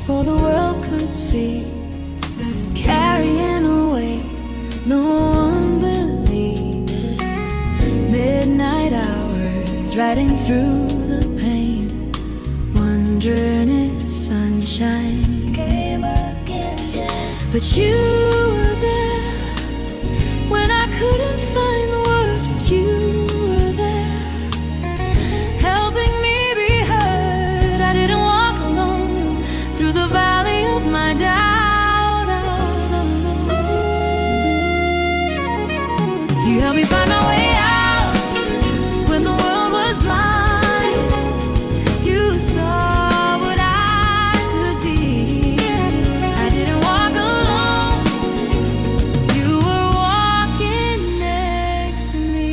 before the world could see, carrying away no one believes. Midnight hours, riding through the pain, wondering if sunshine came again. But you were there when I couldn't find the words. You were there, helping me be heard. I didn't walk alone through the valley of my doubt. You helped me find my way out when the world was blind. You saw what I could be. I didn't walk alone. You were walking next to me.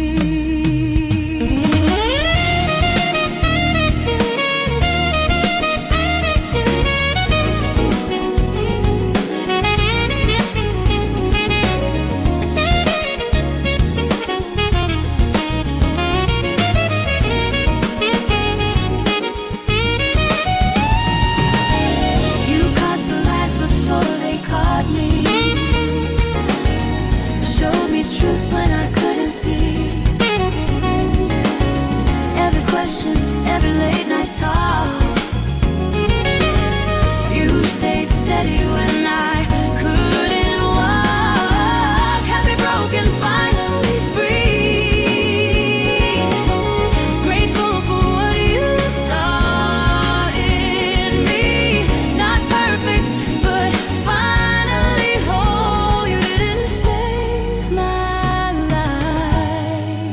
You caught the lies before they caught me, showed me truth when I couldn't see. Every question, every late night talk, you stayed steady when I couldn't walk. Happy, broken, finally free. Grateful for what you saw in me. Not perfect, but finally whole. You didn't save my life,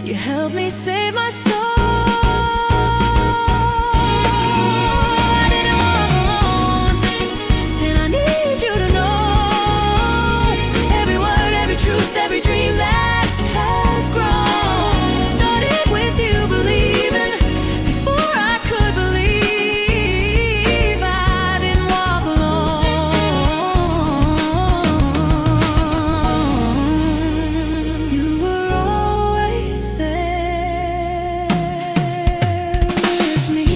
you helped me save my soul. I didn't walk alone, and I need you to know every word, every truth, every dream that has grown started with you believing before I could believe. I didn't walk alone. You were always there with me.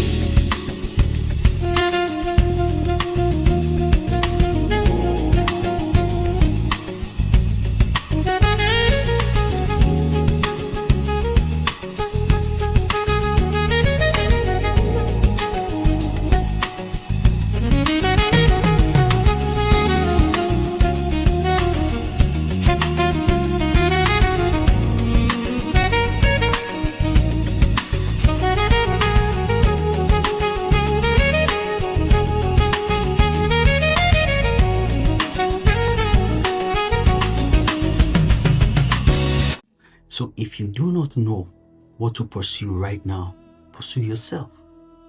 So if you do not know what to pursue right now, pursue yourself.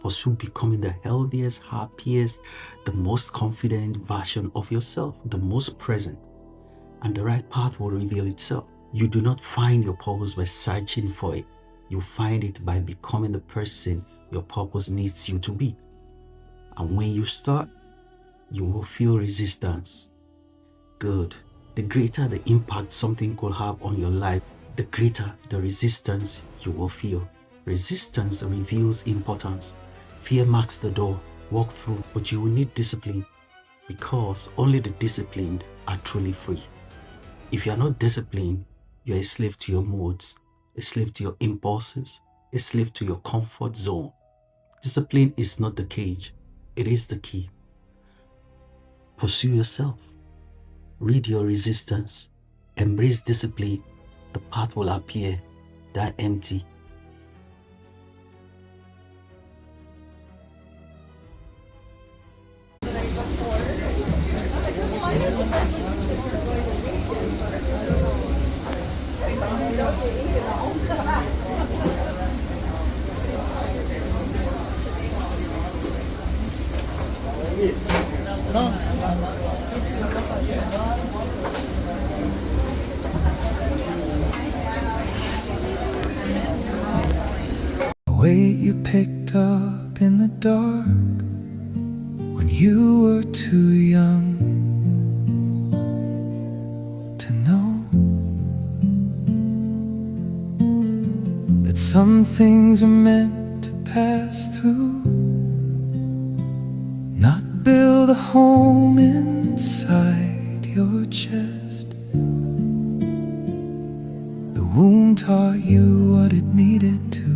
Pursue becoming the healthiest, happiest, the most confident version of yourself, the most present, and the right path will reveal itself. You do not find your purpose by searching for it. You find it by becoming the person your purpose needs you to be. And when you start, you will feel resistance. Good. The greater the impact something could have on your life, the greater the resistance you will feel. Resistance reveals importance. Fear marks the door. Walk through, but you will need discipline, because only the disciplined are truly free. If you are not disciplined, you are a slave to your moods, a slave to your impulses, a slave to your comfort zone. Discipline is not the cage, it is the key. Pursue yourself. Read your resistance. Embrace discipline. The path will appear that empty. Weight you picked up in the dark when you were too young to know that some things are meant to pass through, the home inside your chest. The wound taught you what it needed to.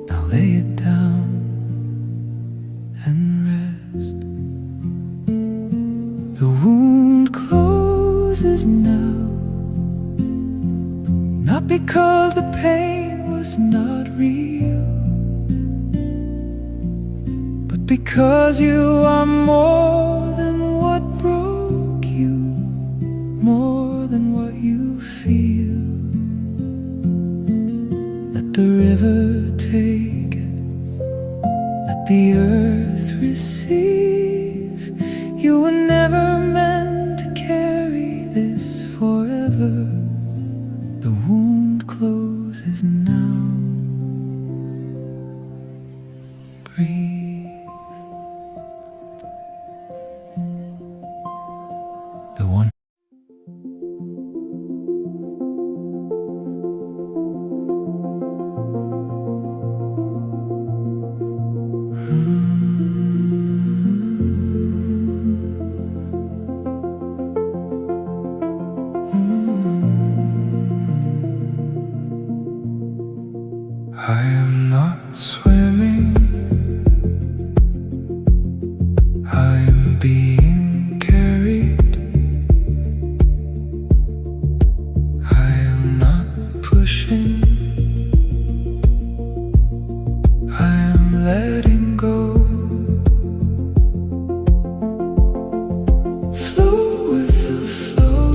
Now lay it down and rest. The wound closes now, not because the pain was not real, but because you are more than what broke you, more than what you feel. Let the river take it, let the earth receive. You were never meant to carry this forever. The wound closes now. Breathe. The one. I am not swimming, I am being carried. I am not pushing, I am letting go. Flow with the flow,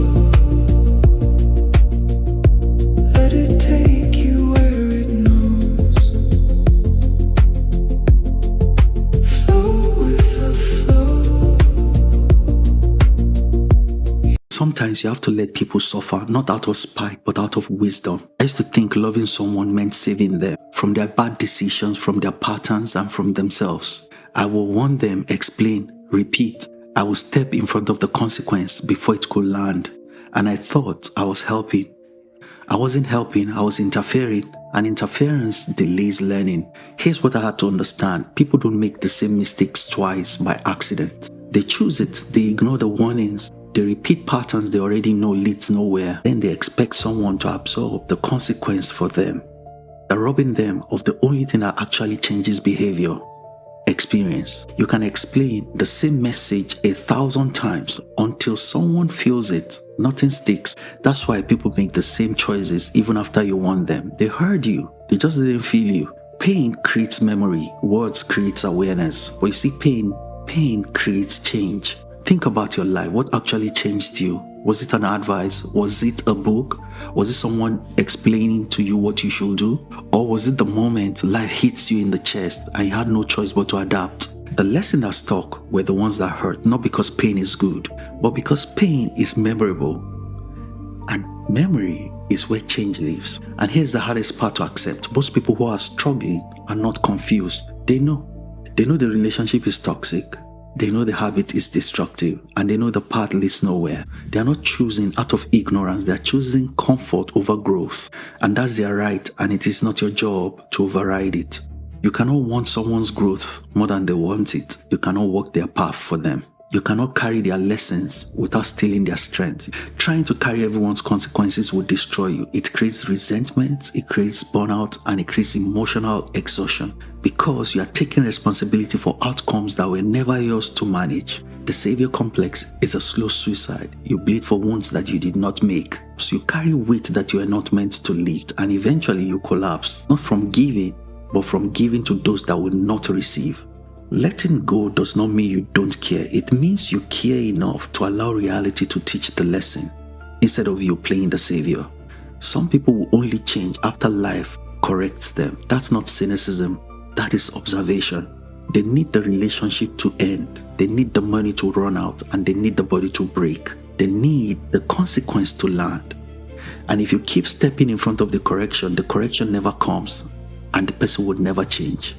let it take you where it knows. Flow with the flow. Sometimes you have to let people suffer, not out of spite, but out of wisdom. I used to think loving someone meant saving them from their bad decisions, from their patterns, and from themselves. I will warn them, explain, repeat. I will step in front of the consequence before it could land. And I thought I was helping. I wasn't helping, I was interfering. And interference delays learning. Here's what I had to understand. People don't make the same mistakes twice by accident. They choose it, they ignore the warnings. They repeat patterns they already know leads nowhere. Then they expect someone to absorb the consequence for them. They're robbing them of the only thing that actually changes behavior: experience. You can explain the same message 1,000 times until someone feels it. Nothing sticks. That's why people make the same choices even after you warn them. They heard you, they just didn't feel you. Pain creates memory, words creates awareness. But you see, pain creates change. Think about your life. What actually changed you? Was it an advice? Was it a book? Was it someone explaining to you what you should do? Or was it the moment life hits you in the chest and you had no choice but to adapt? The lesson that stuck were the ones that hurt, not because pain is good, but because pain is memorable. And memory is where change lives. And here's the hardest part to accept. Most people who are struggling are not confused. They know the relationship is toxic. They know the habit is destructive, and they know the path leads nowhere. They are not choosing out of ignorance, they are choosing comfort over growth. And that's their right, and it is not your job to override it. You cannot want someone's growth more than they want it. You cannot walk their path for them. You cannot carry their lessons without stealing their strength. Trying to carry everyone's consequences will destroy you. It creates resentment, it creates burnout, and it creates emotional exhaustion because you are taking responsibility for outcomes that were never yours to manage. The savior complex is a slow suicide. You bleed for wounds that you did not make. So you carry weight that you are not meant to lift, and eventually you collapse. Not from giving, but from giving to those that will not receive. Letting go does not mean you don't care. It means you care enough to allow reality to teach the lesson instead of you playing the savior. Some people will only change after life corrects them. That's not cynicism. That is observation. They need the relationship to end. They need the money to run out, and they need the body to break. They need the consequence to land. And if you keep stepping in front of the correction never comes, and the person would never change.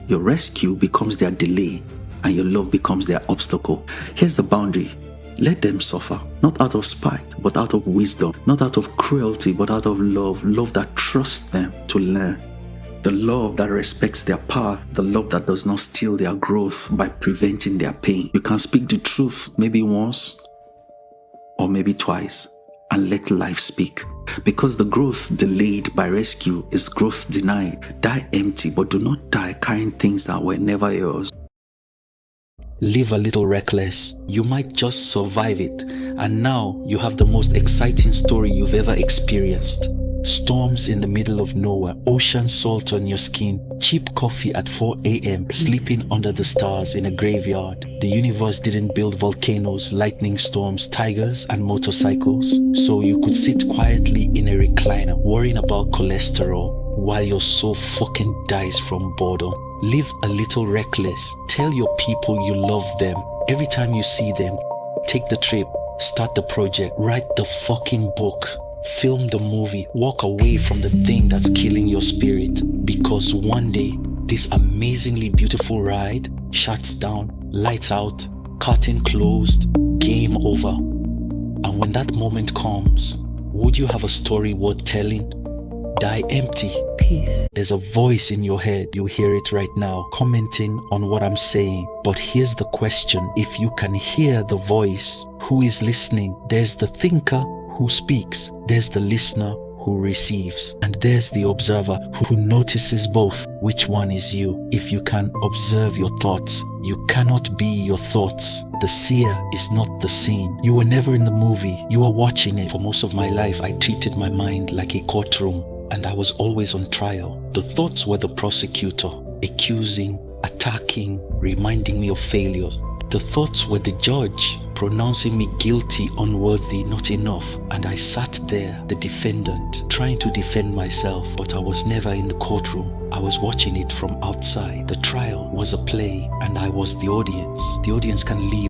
Your rescue becomes their delay, and your love becomes their obstacle. Here's the boundary. Let them suffer, not out of spite, but out of wisdom, not out of cruelty, but out of love, love that trusts them to learn. the love that respects their path, the love that does not steal their growth by preventing their pain. You can speak the truth maybe once or maybe twice and let life speak. Because the growth delayed by rescue is growth denied. Die empty, but do not die carrying things that were never yours. Live a little reckless. You might just survive it, and now you have the most exciting story you've ever experienced. Storms in the middle of nowhere, ocean salt on your skin, cheap coffee at 4 a.m, sleeping under the stars in a graveyard. The universe didn't build volcanoes, lightning storms, tigers, and motorcycles, so you could sit quietly in a recliner, worrying about cholesterol, while your soul fucking dies from boredom. Live a little reckless. Tell your people you love them. Every time you see them, take the trip, start the project, write the fucking book. Film the movie, walk away from the thing that's killing your spirit, because one day this amazingly beautiful ride shuts down, lights out, curtain closed, game over. And when that moment comes, would you have a story worth telling? Die empty. Peace. There's a voice in your head, you hear it right now, commenting on what I'm saying. But here's the question: if you can hear the voice, who is listening? There's the thinker who speaks, there's the listener who receives, and there's the observer who notices both. Which one is you? If you can observe your thoughts, you cannot be your thoughts. The seer is not the seen. You were never in the movie, you were watching it. For most of my life, I treated my mind like a courtroom, and I was always on trial. The thoughts were the prosecutor, accusing, attacking, reminding me of failures. The thoughts were the judge, pronouncing me guilty, unworthy, not enough. And I sat there, the defendant, trying to defend myself, but I was never in the courtroom. I was watching it from outside. The trial was a play, and I was the audience. The audience can leave.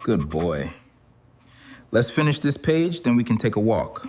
Good boy. Let's finish this page, then we can take a walk.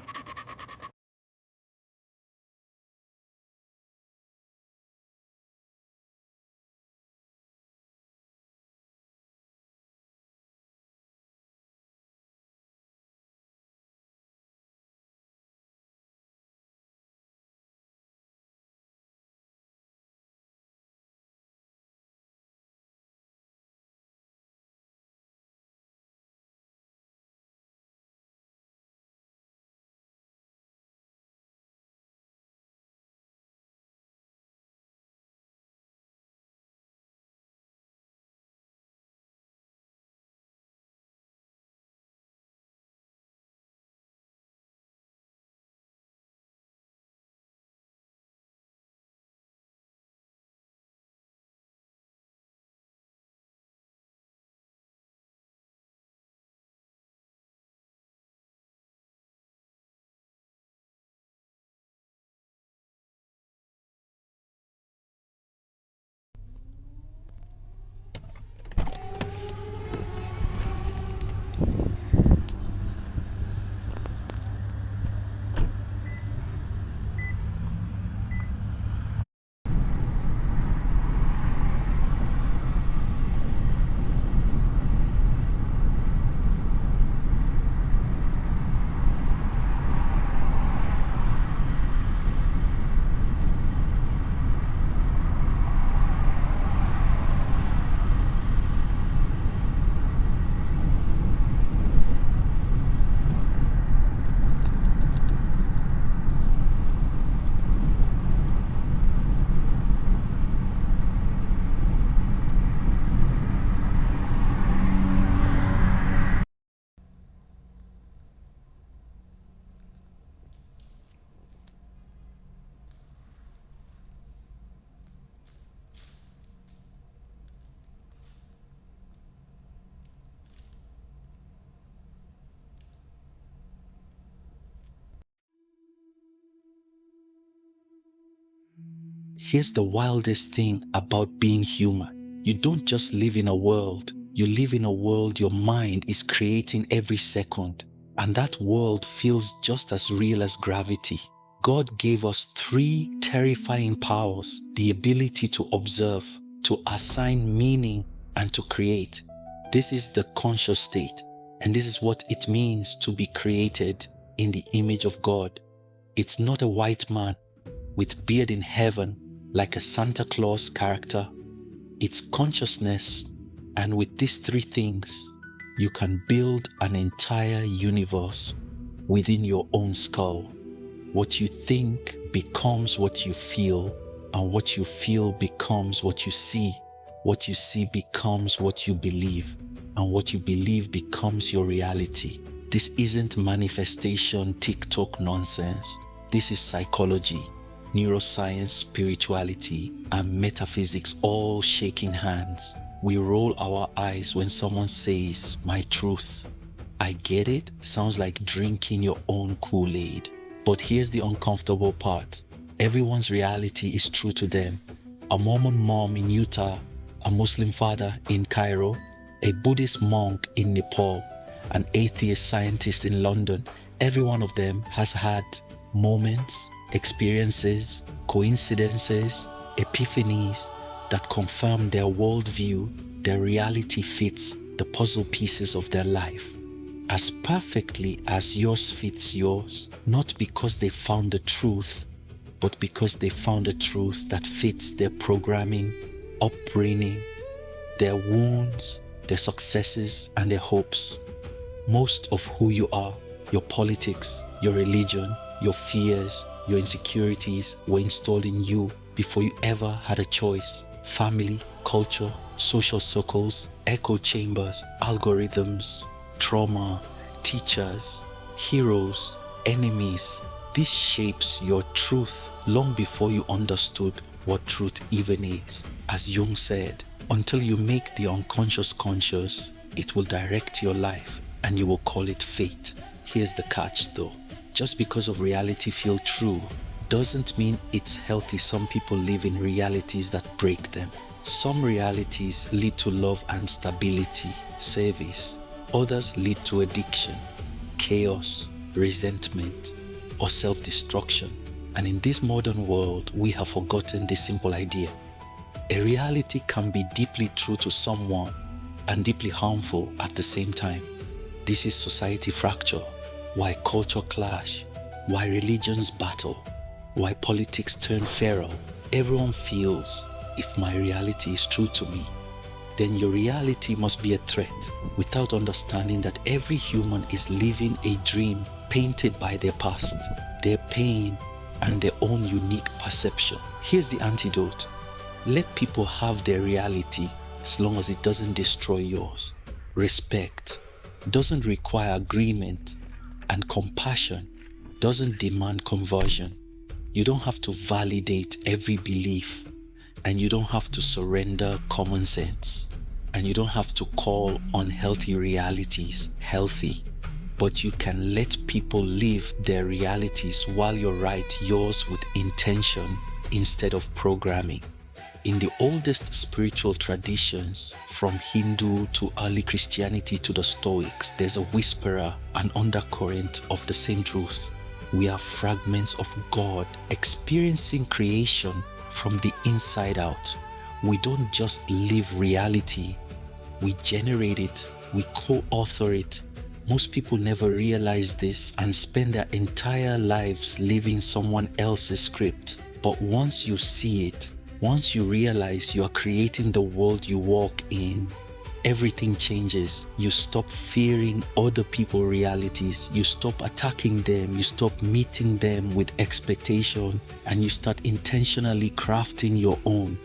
Here's the wildest thing about being human. You don't just live in a world. You live in a world your mind is creating every second. And that world feels just as real as gravity. God gave us 3 terrifying powers: the ability to observe, to assign meaning, and to create. This is the conscious state. And this is what it means to be created in the image of God. It's not a white man with beard in heaven like a Santa Claus character. It's consciousness, and with these 3 things, you can build an entire universe within your own skull. What you think becomes what you feel, and what you feel becomes what you see. What you see becomes what you believe, and what you believe becomes your reality. This isn't manifestation TikTok nonsense. This is psychology, neuroscience, spirituality, and metaphysics all shaking hands. We roll our eyes when someone says, "my truth." I get it, sounds like drinking your own Kool-Aid. But here's the uncomfortable part. Everyone's reality is true to them. A Mormon mom in Utah, a Muslim father in Cairo, a Buddhist monk in Nepal, an atheist scientist in London. Every one of them has had moments, experiences, coincidences, epiphanies that confirm their worldview, their reality fits the puzzle pieces of their life as perfectly as yours fits yours, not because they found the truth, but because they found a truth that fits their programming, upbringing, their wounds, their successes, and their hopes. Most of who you are, your politics, your religion, your fears, your insecurities were installed in you before you ever had a choice. Family, culture, social circles, echo chambers, algorithms, trauma, teachers, heroes, enemies. This shapes your truth long before you understood what truth even is. As Jung said, until you make the unconscious conscious, it will direct your life and you will call it fate. Here's the catch though. Just because of reality feel true doesn't mean it's healthy. Some people live in realities that break them. Some realities lead to love and stability, service, Others lead to addiction, chaos, resentment, or self-destruction. And in this modern world, we have forgotten this simple idea. A reality can be deeply true to someone and deeply harmful at the same time. This is society fracture, why culture clash, why religions battle, why politics turn feral. Everyone feels, if my reality is true to me, then your reality must be a threat, without understanding that every human is living a dream painted by their past, their pain, and their own unique perception. Here's the antidote. Let people have their reality as long as it doesn't destroy yours. Respect doesn't require agreement, and compassion doesn't demand conversion. You don't have to validate every belief, and you don't have to surrender common sense, and you don't have to call unhealthy realities healthy. But you can let people live their realities while you write yours with intention instead of programming. In the oldest spiritual traditions, from Hindu to early Christianity to the Stoics, there's a whisperer, an undercurrent of the same truth. We are fragments of God experiencing creation from the inside out. We don't just live reality, we generate it, we co-author it. Most people never realize this and spend their entire lives living someone else's script. But once you see it, once you realize you are creating the world you walk in, everything changes. You stop fearing other people's realities. You stop attacking them. You stop meeting them with expectation, and you start intentionally crafting your own.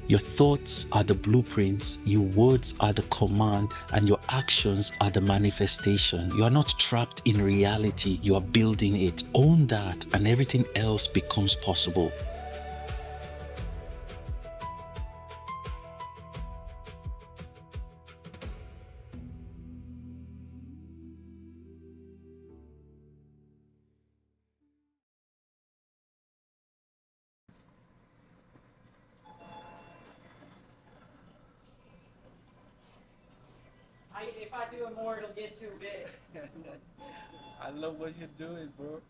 Your thoughts are the blueprints, your words are the command, and your actions are the manifestation. You are not trapped in reality, you are building it. Own that, and everything else becomes possible. If I do it more, it'll get too big. I love what you're doing, bro.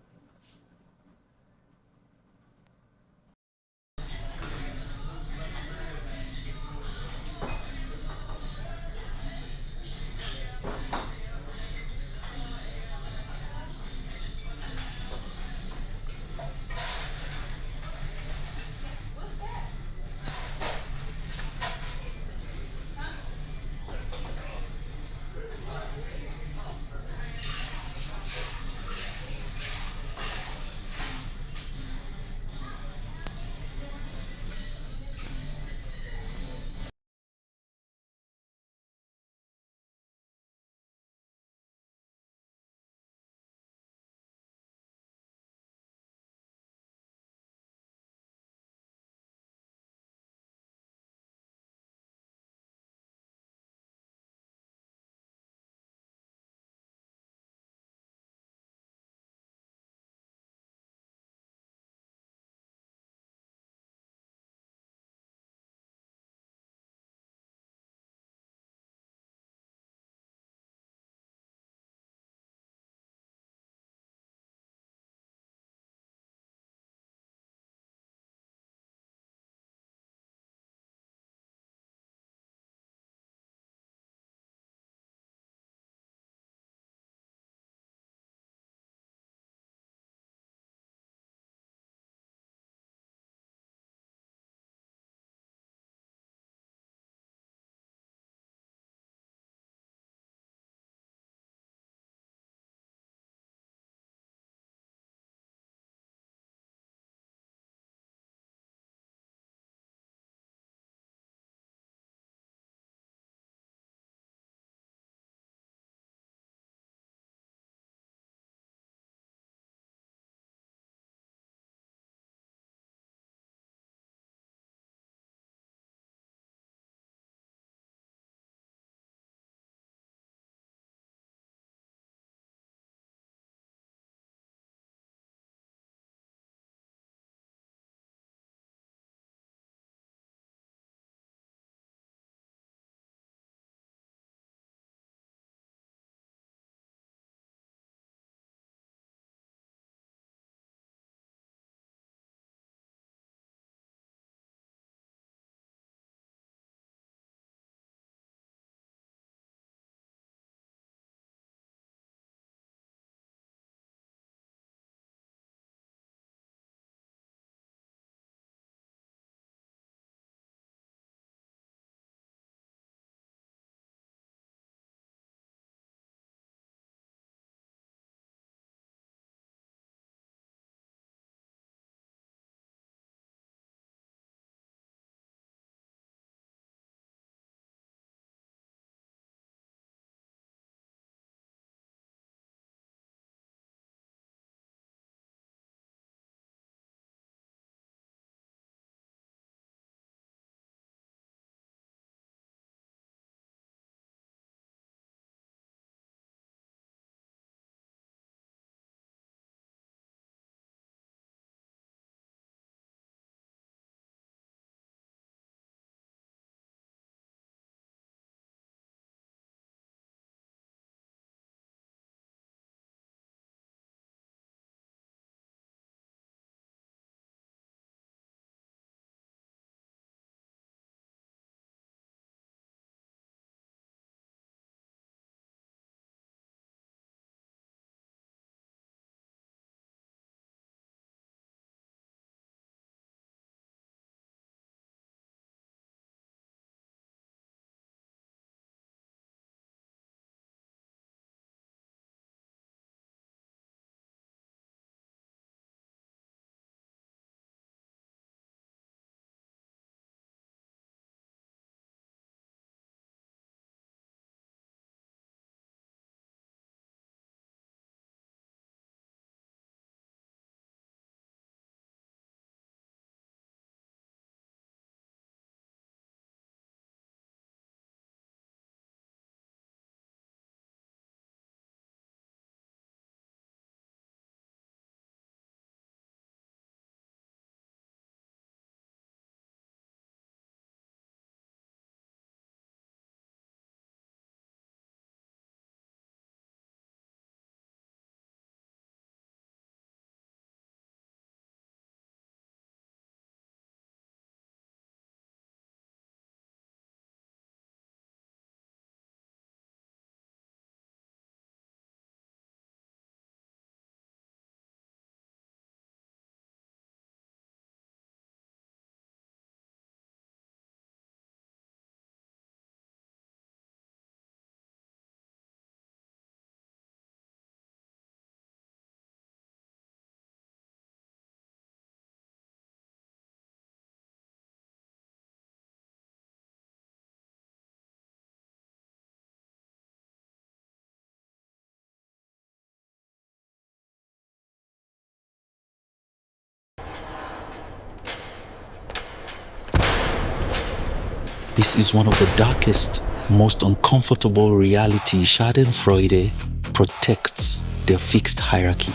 This is one of the darkest, most uncomfortable realities. Schadenfreude protects their fixed hierarchy.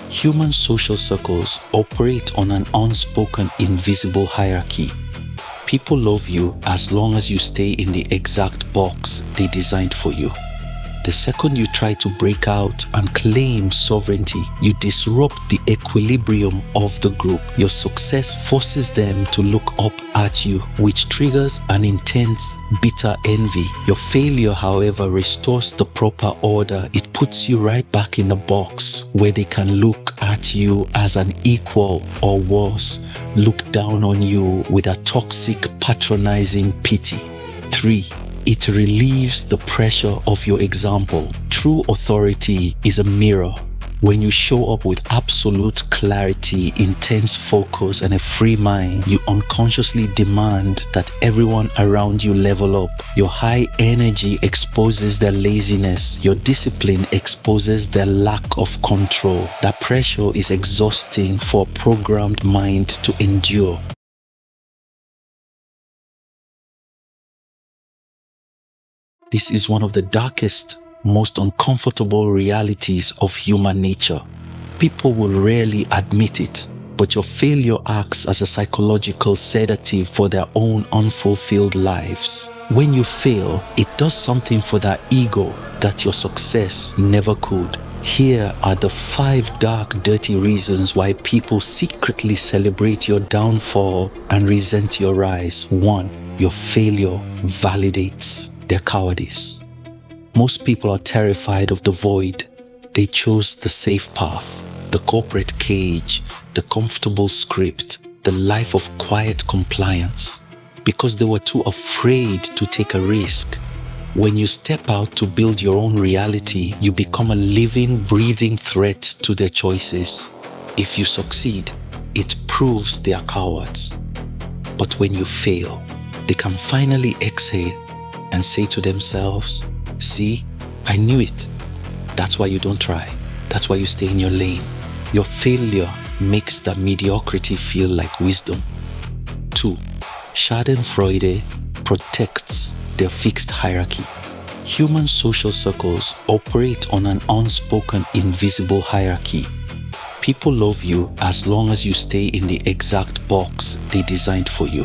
Human social circles operate on an unspoken, invisible hierarchy. People love you as long as you stay in the exact box they designed for you. The second you try to break out and claim sovereignty, you disrupt the equilibrium of the group. Your success forces them to look up at you, which triggers an intense, bitter envy. Your failure, however, restores the proper order. It puts you right back in the box where they can look at you as an equal, or worse, look down on you with a toxic, patronizing pity. 3. It relieves the pressure of your example. True authority is a mirror. When you show up with absolute clarity, intense focus, and a free mind, you unconsciously demand that everyone around you level up. Your high energy exposes their laziness. Your discipline exposes their lack of control. That pressure is exhausting for a programmed mind to endure. This is one of the darkest, most uncomfortable realities of human nature. People will rarely admit it, but your failure acts as a psychological sedative for their own unfulfilled lives. When you fail, it does something for their ego that your success never could. Here are the 5 dark, dirty reasons why people secretly celebrate your downfall and resent your rise. 1. Your failure validates their cowardice. Most people are terrified of the void. They chose the safe path, the corporate cage, the comfortable script, the life of quiet compliance, because they were too afraid to take a risk. When you step out to build your own reality, you become a living, breathing threat to their choices. If you succeed, it proves they are cowards. But when you fail, they can finally exhale and say to themselves, "See, I knew it." That's why you don't try. That's why you stay in your lane. Your failure makes the mediocrity feel like wisdom. 2. Schadenfreude protects their fixed hierarchy. Human social circles operate on an unspoken, invisible hierarchy. People love you as long as you stay in the exact box they designed for you.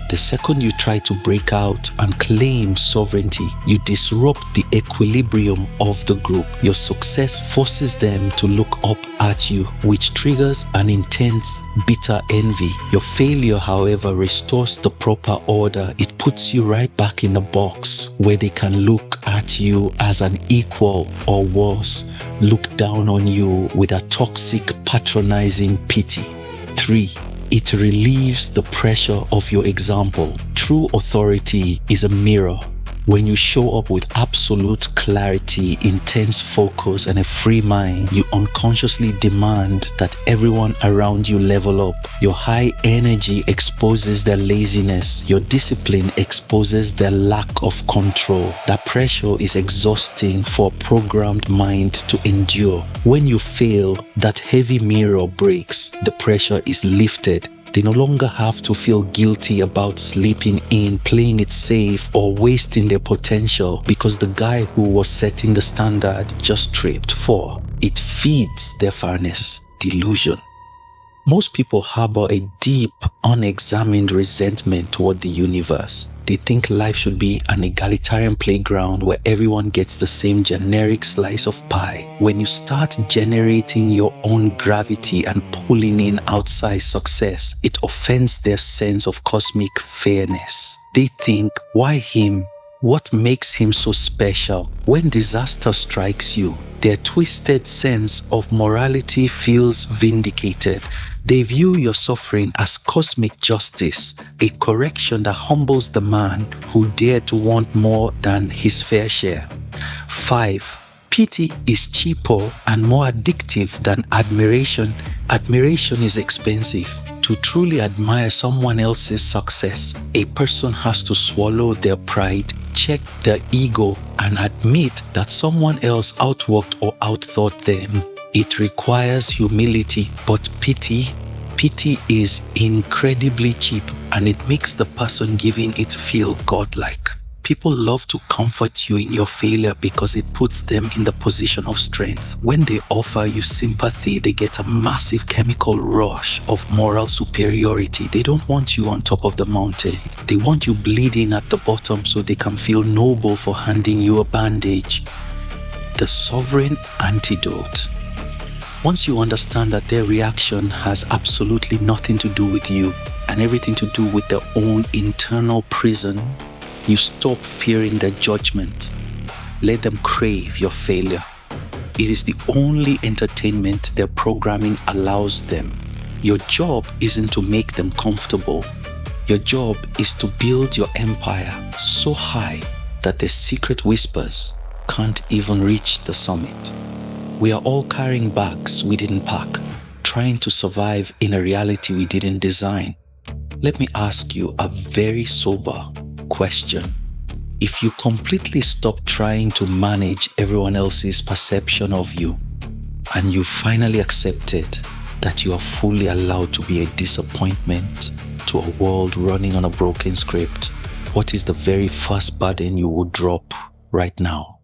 The second you try to break out and claim sovereignty, you disrupt the equilibrium of the group. Your success forces them to look up at you, which triggers an intense, bitter envy. Your failure, however, restores the proper order. It puts you right back in the box where they can look at you as an equal, or worse, look down on you with a toxic, patronizing pity. 3. It relieves the pressure of your example. True authority is a mirror. When you show up with absolute clarity, intense focus, and a free mind, you unconsciously demand that everyone around you level up. Your high energy exposes their laziness. Your discipline exposes their lack of control. That pressure is exhausting for a programmed mind to endure. When you fail, that heavy mirror breaks. The pressure is lifted. They no longer have to feel guilty about sleeping in, playing it safe, or wasting their potential because the guy who was setting the standard just tripped. 4. It feeds their fairness delusion. Most people harbor a deep, unexamined resentment toward the universe. They think life should be an egalitarian playground where everyone gets the same generic slice of pie. When you start generating your own gravity and pulling in outside success, it offends their sense of cosmic fairness. They think, why him? What makes him so special? When disaster strikes you, their twisted sense of morality feels vindicated. They view your suffering as cosmic justice, a correction that humbles the man who dared to want more than his fair share. 5. Pity is cheaper and more addictive than admiration. Admiration is expensive. To truly admire someone else's success, a person has to swallow their pride, check their ego, and admit that someone else outworked or outthought them. It requires humility, but pity Pity is incredibly cheap and it makes the person giving it feel godlike. People love to comfort you in your failure because it puts them in the position of strength. When they offer you sympathy, they get a massive chemical rush of moral superiority. They don't want you on top of the mountain. They want you bleeding at the bottom so they can feel noble for handing you a bandage. The sovereign antidote. Once you understand that their reaction has absolutely nothing to do with you and everything to do with their own internal prison, you stop fearing their judgment. Let them crave your failure. It is the only entertainment their programming allows them. Your job isn't to make them comfortable. Your job is to build your empire so high that the secret whispers can't even reach the summit. We are all carrying bags we didn't pack, trying to survive in a reality we didn't design. Let me ask you a very sober question. If you completely stop trying to manage everyone else's perception of you, and you finally accepted that you are fully allowed to be a disappointment to a world running on a broken script, what is the very first burden you would drop right now?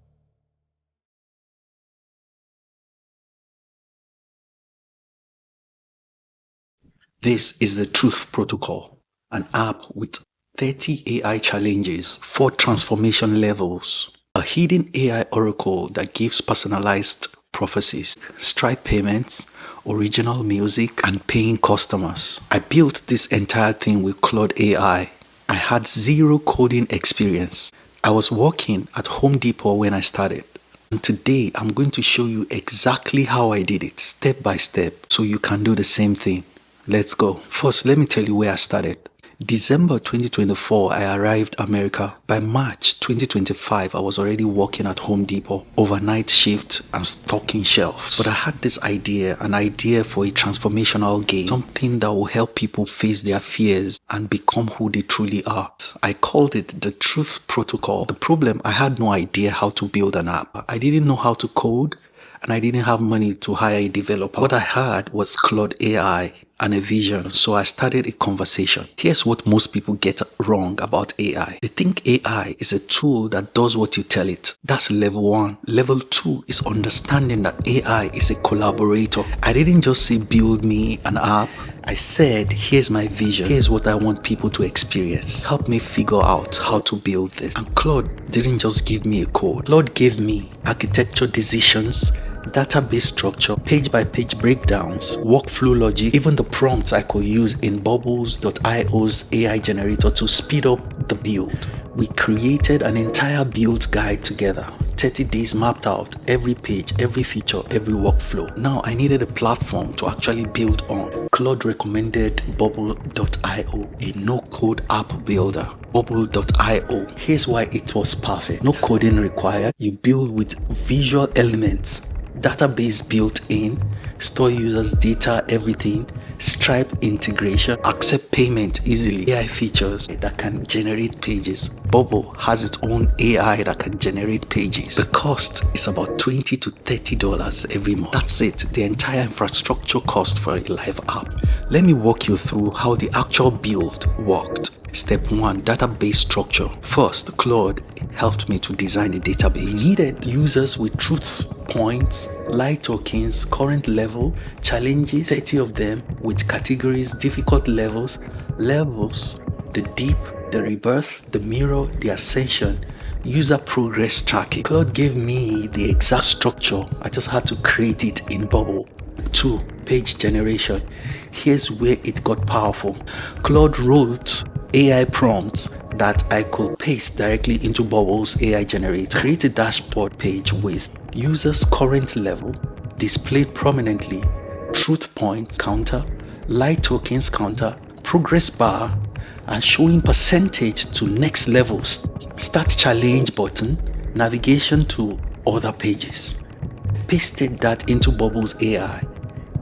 This is the Truth Protocol, an app with 30 AI challenges, 4 transformation levels, a hidden AI oracle that gives personalized prophecies, Stripe payments, original music, and paying customers. I built this entire thing with Claude AI. I had zero coding experience. I was working at Home Depot when I started. And today, I'm going to show you exactly how I did it, step by step, so you can do the same thing. Let's go. First, let me tell you where I started. December 2024, I arrived America. By March 2025, I was already working at Home Depot, overnight shift and stocking shelves. But I had this idea, an idea for a transformational game, something that will help people face their fears and become who they truly are. I called it the Truth Protocol. The problem, I had no idea how to build an app. I didn't know how to code, and I didn't have money to hire a developer. What I had was Claude AI and a vision, so I started a conversation. Here's what most people get wrong about AI. They think AI is a tool that does what you tell it. That's level 1. Level 2 is understanding that AI is a collaborator. I didn't just say build me an app. I said, here's my vision. Here's what I want people to experience. Help me figure out how to build this. And Claude didn't just give me a code. Claude gave me architecture decisions, database structure, page-by-page breakdowns, workflow logic, even the prompts I could use in Bubbles.io's AI generator to speed up the build. We created an entire build guide together. 30 days mapped out, every page, every feature, every workflow. Now I needed a platform to actually build on. Claude recommended Bubble.io, a no-code app builder. Bubble.io. Here's why it was perfect. No coding required. You build with visual elements. Database built in, store users data, everything, Stripe integration, accept payment easily, AI features that can generate pages. Bubble has its own AI that can generate pages. The cost is about $20 to $30 every month. That's it, the entire infrastructure cost for a live app. Let me walk you through how the actual build worked. Step 1, database structure. First, Claude helped me to design a database. We needed users with truth points, light tokens, current level, challenges, 30 of them with categories, difficult levels, the deep, the rebirth, the mirror, the ascension, user progress tracking. Claude gave me the exact structure. I just had to create it in Bubble. 2, page generation. Here's where it got powerful. Claude wrote AI prompts that I could paste directly into Bubble's AI generator. Create a dashboard page with users' current level, displayed prominently, truth points counter, light tokens counter, progress bar, and showing percentage to next levels, start challenge button, navigation to other pages. Pasted that into Bubble's AI.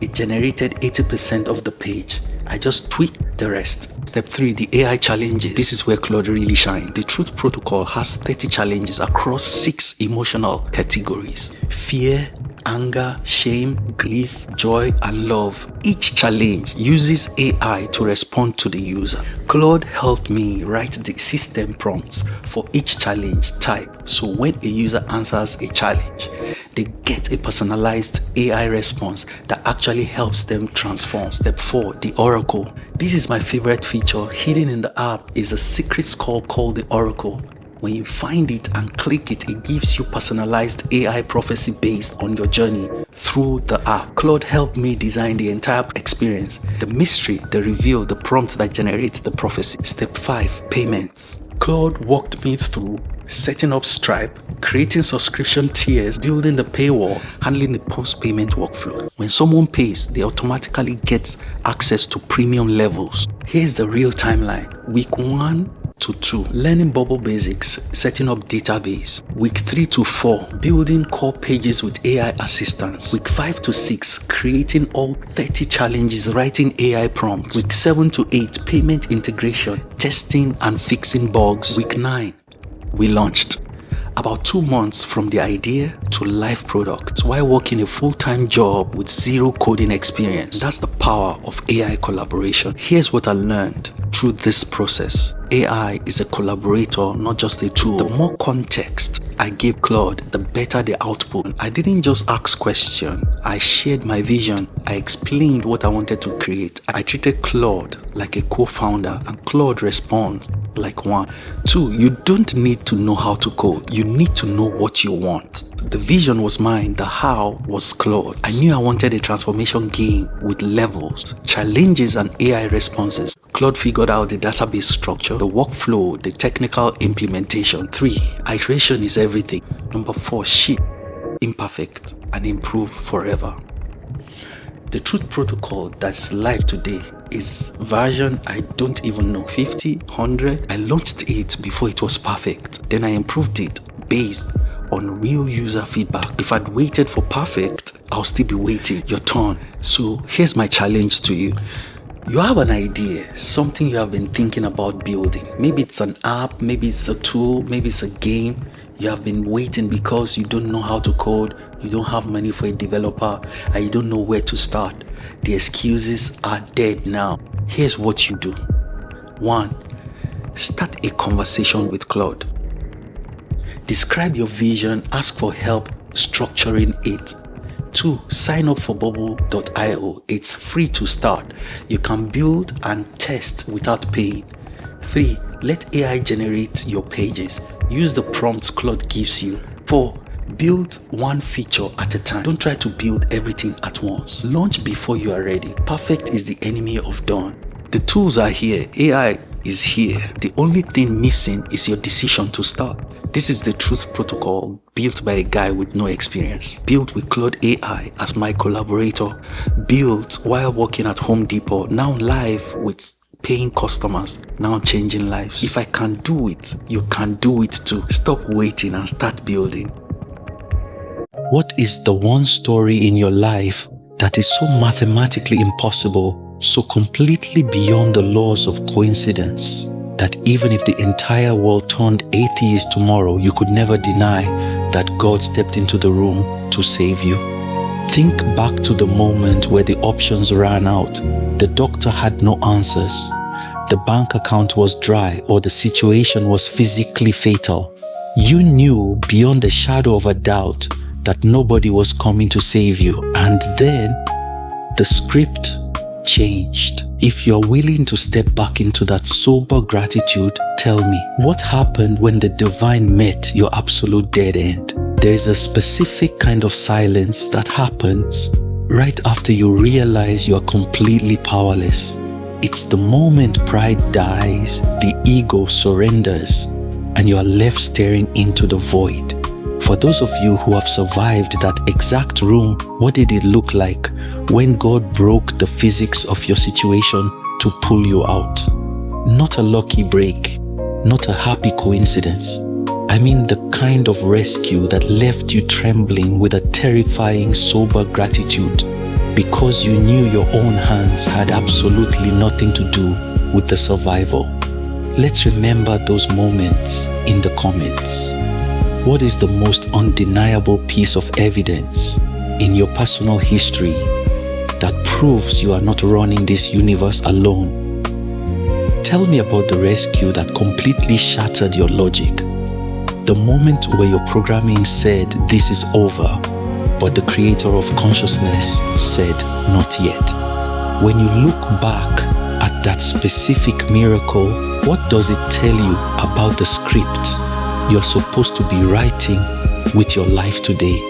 It generated 80% of the page. I just tweaked the rest. Step 3, the AI challenges. This is where Claude really shines. The Truth Protocol has 30 challenges across 6 emotional categories: fear, anger, shame, grief, joy, and love. Each challenge uses AI to respond to the user. Claude helped me write the system prompts for each challenge type, so when a user answers a challenge, they get a personalized AI response that actually helps them transform. Step 4, the Oracle. This is my favorite feature. Hidden in the app is a secret scroll called the Oracle. When you find it and click it, it gives you personalized AI prophecy based on your journey through the app. Claude helped me design the entire experience, the mystery, the reveal, the prompts that generate the prophecy. Step 5, payments. Claude walked me through setting up Stripe, creating subscription tiers, building the paywall, handling the post-payment workflow. When someone pays, they automatically get access to premium levels. Here's the real timeline. Week 1 to 2, learning bubble basics, setting up database. Week 3 to 4, building core pages with AI assistance. Week 5 to 6, creating all 30 challenges, writing AI prompts. Week 7 to 8, payment integration, testing and fixing bugs. Week 9, we launched. About 2 months from the idea to live product while working a full-time job with zero coding experience. That's the power of AI collaboration. Here's what I learned through this process. AI is a collaborator, not just a tool. The more context I gave Claude, the better the output. I didn't just ask questions. I shared my vision. I explained what I wanted to create. I treated Claude like a co-founder, and Claude responds like one. 2, you don't need to know how to code. You need to know what you want. The vision was mine, the how was Claude. I knew I wanted a transformation game with levels, challenges, and AI responses. Claude figured out the database structure, the workflow, the technical implementation. 3, iteration is everything. Number 4, ship, imperfect, and improve forever. The truth protocol that's live today is version I don't even know, 50, 100. I launched it before it was perfect. Then I improved it based on real user feedback. If I'd waited for perfect, I'll still be waiting. Your turn. So here's my challenge to you. You have an idea, something you have been thinking about building. Maybe it's an app, maybe it's a tool, maybe it's a game. You have been waiting because you don't know how to code, you don't have money for a developer, and you don't know where to start. The excuses are dead now. Here's what you do. 1, start a conversation with Claude. Describe your vision, ask for help structuring it. 2, sign up for bubble.io. It's free to start. You can build and test without paying. 3, let AI generate your pages. Use the prompts Claude gives you. 4, build one feature at a time. Don't try to build everything at once. Launch before you are ready. Perfect is the enemy of done. The tools are here. AI is here. The only thing missing is your decision to start. This is the truth protocol built by a guy with no experience. Built with Claude AI as my collaborator. Built while working at Home Depot. Now live with paying customers, now changing lives. If I can do it, you can do it too. Stop waiting and start building. What is the one story in your life that is so mathematically impossible, so completely beyond the laws of coincidence, that even if the entire world turned atheist tomorrow, you could never deny that God stepped into the room to save you? Think back to the moment where the options ran out, the doctor had no answers, the bank account was dry, or the situation was physically fatal. You knew beyond a shadow of a doubt that nobody was coming to save you, and then the script changed. If you're willing to step back into that sober gratitude, tell me, what happened when the divine met your absolute dead end? There's a specific kind of silence that happens right after you realize you are completely powerless. It's the moment pride dies, the ego surrenders, and you are left staring into the void. For those of you who have survived that exact room, what did it look like when God broke the physics of your situation to pull you out? Not a lucky break, not a happy coincidence. I mean the kind of rescue that left you trembling with a terrifying sober gratitude because you knew your own hands had absolutely nothing to do with the survival. Let's remember those moments in the comments. What is the most undeniable piece of evidence in your personal history that proves you are not running this universe alone? Tell me about the rescue that completely shattered your logic. The moment where your programming said this is over, but the creator of consciousness said not yet. When you look back at that specific miracle, what does it tell you about the script you're supposed to be writing with your life today?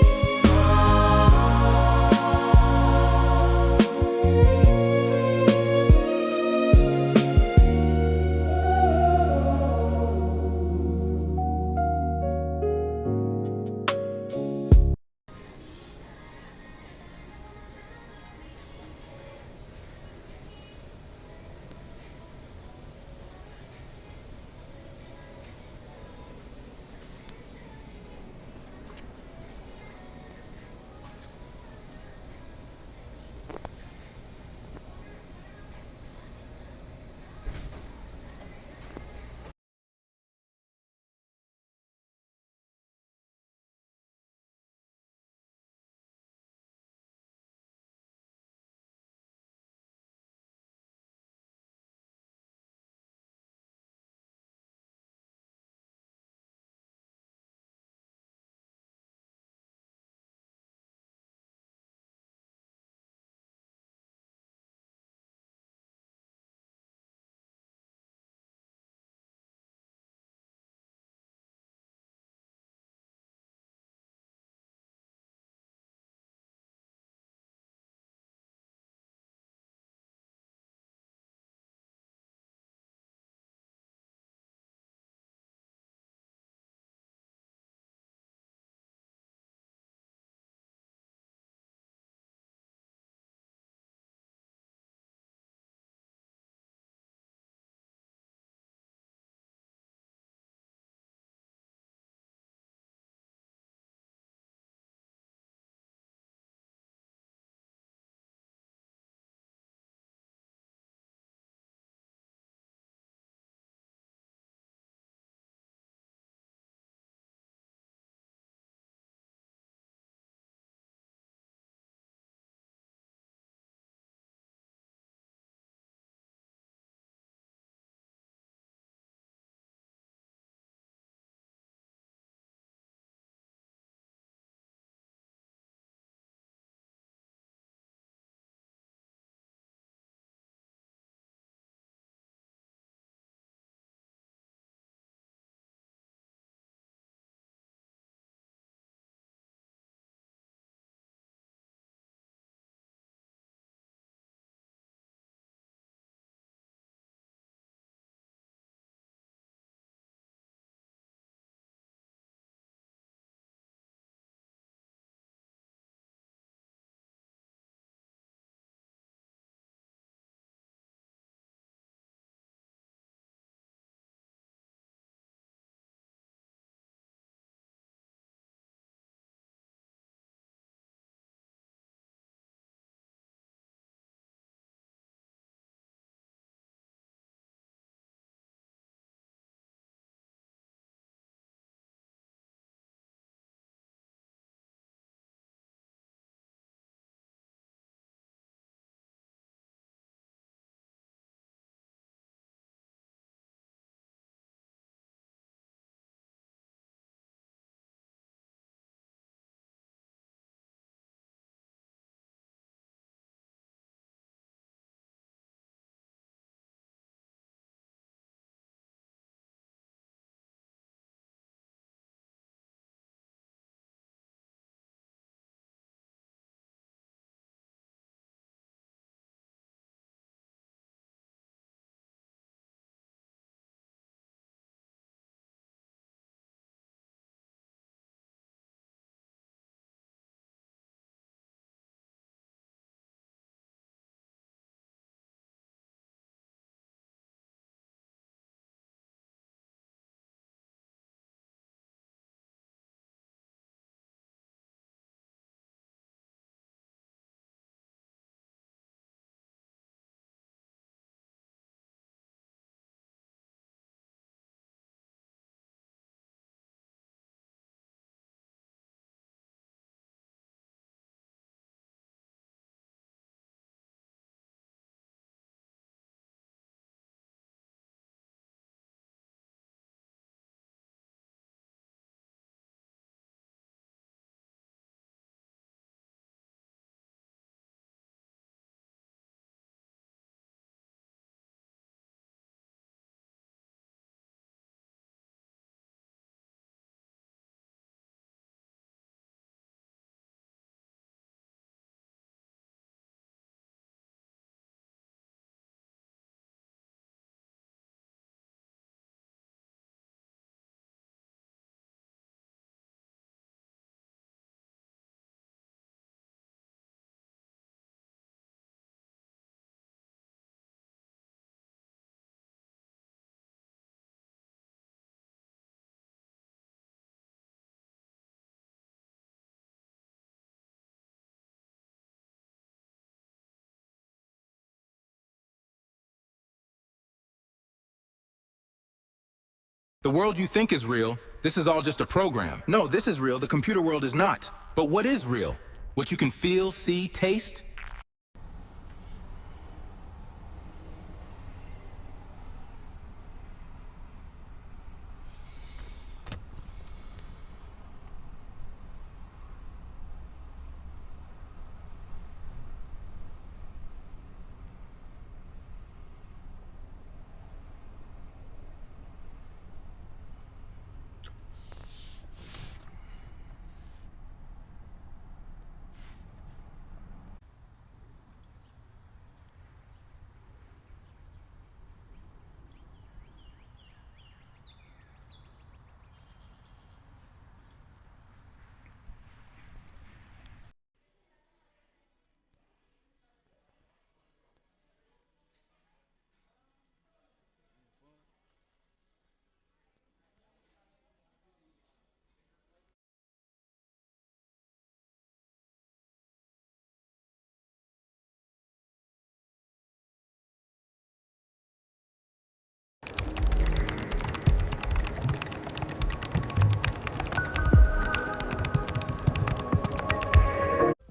The world you think is real, this is all just a program. No, this is real, the computer world is not. But what is real? What you can feel, see, taste?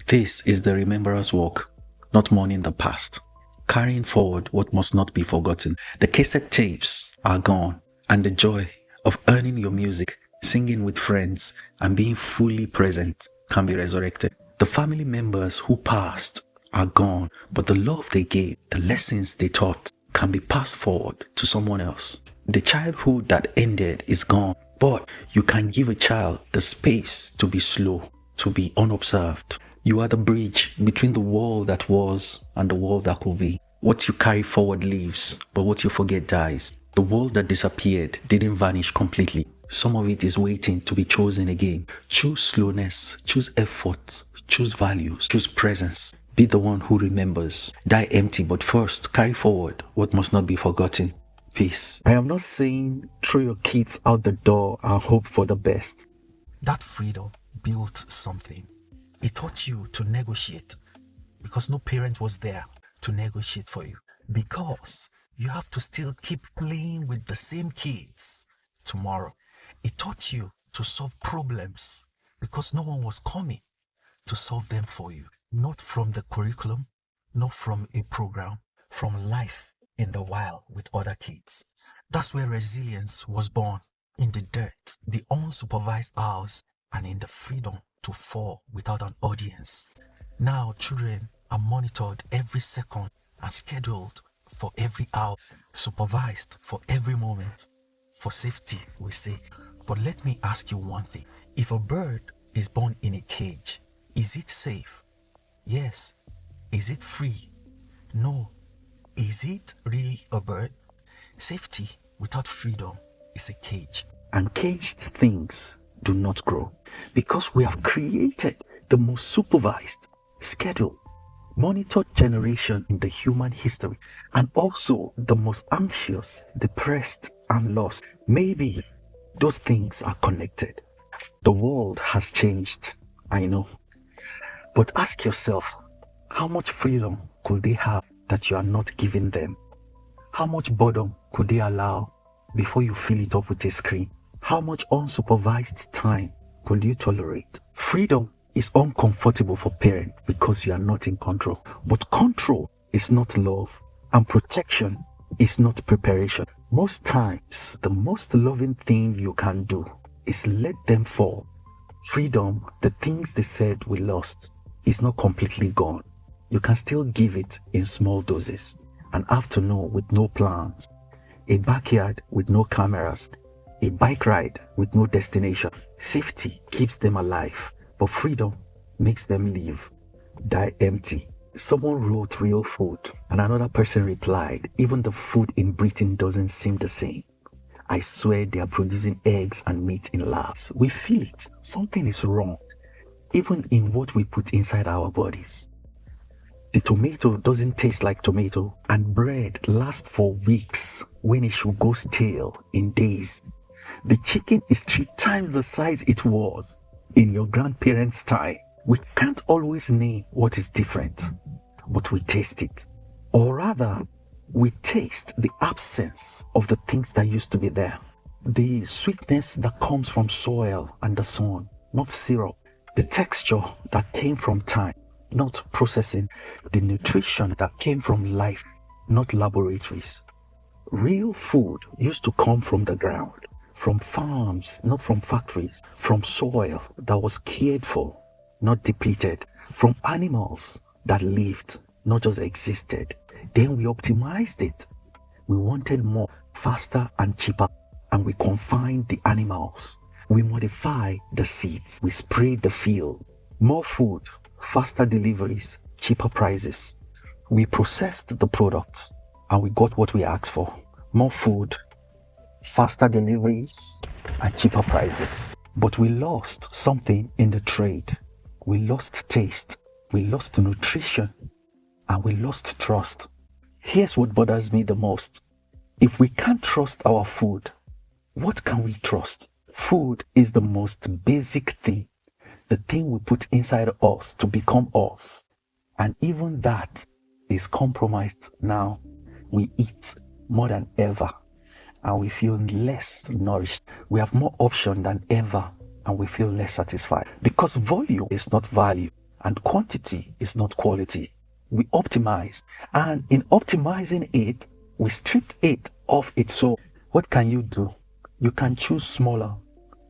This is the remembrance walk, not mourning the past, carrying forward what must not be forgotten. The cassette tapes are gone, and the joy of earning your music, singing with friends, and being fully present can be resurrected. The family members who passed are gone, but the love they gave, the lessons they taught, can be passed forward to someone else. The childhood that ended is gone, but you can give a child the space to be slow, to be unobserved. You are the bridge between the world that was and the world that could be. What you carry forward lives, but what you forget dies. The world that disappeared didn't vanish completely. Some of it is waiting to be chosen again. Choose slowness, choose effort, choose values, choose presence. Be the one who remembers. Die empty, but first carry forward what must not be forgotten. Peace. I am not saying throw your kids out the door and hope for the best. That freedom built something. It taught you to negotiate because no parent was there to negotiate for you. Because you have to still keep playing with the same kids tomorrow. It taught you to solve problems because no one was coming to solve them for you. Not from the curriculum, not from a program, from life in the wild with other kids. That's where resilience was born. In the dirt, the unsupervised hours, and in the freedom to fall without an audience. Now children are monitored every second and scheduled for every hour, supervised for every moment, for safety, we say. But let me ask you one thing. If a bird is born in a cage, is it safe? Yes. Is it free? No. Is it really a bird? Safety without freedom is a cage. And caged things do not grow, because we have created the most supervised, scheduled, monitored generation in the human history, and also the most anxious, depressed, and lost. Maybe those things are connected. The world has changed, I know. But ask yourself, how much freedom could they have that you are not giving them? How much boredom could they allow before you fill it up with a screen? How much unsupervised time could you tolerate? Freedom is uncomfortable for parents because you are not in control. But control is not love, and protection is not preparation. Most times, the most loving thing you can do is let them fall. Freedom, the things they said we lost, is not completely gone. You can still give it in small doses. An afternoon with no plans, a backyard with no cameras, a bike ride with no destination. Safety keeps them alive, but freedom makes them live. Die empty. Someone wrote real food, and another person replied, even the food in Britain doesn't seem the same. I swear they are producing eggs and meat in labs. We feel it. Something is wrong, even in what we put inside our bodies. The tomato doesn't taste like tomato, and bread lasts for weeks when it should go stale in days. The chicken is 3 times the size it was in your grandparents' time. We can't always name what is different, but we taste it. Or rather, we taste the absence of the things that used to be there. The sweetness that comes from soil and the sun, not syrup. The texture that came from time, not processing. The nutrition that came from life, not laboratories. Real food used to come from the ground, from farms, not from factories, from soil that was cared for, not depleted, from animals that lived, not just existed. Then we optimized it. We wanted more, faster and cheaper, and we confined the animals. We modified the seeds. We sprayed the field. More food, faster deliveries, cheaper prices. We processed the products and we got what we asked for. More food, faster deliveries, and cheaper prices. But we lost something in the trade. We lost taste. We lost nutrition. And we lost trust. Here's what bothers me the most. If we can't trust our food, what can we trust? Food is the most basic thing. The thing we put inside us to become us. And even that is compromised now. We eat more than ever and we feel less nourished. We have more options than ever and we feel less satisfied. Because volume is not value and quantity is not quality. We optimized, and in optimizing it, we stripped it of its soul. What can you do? You can choose smaller,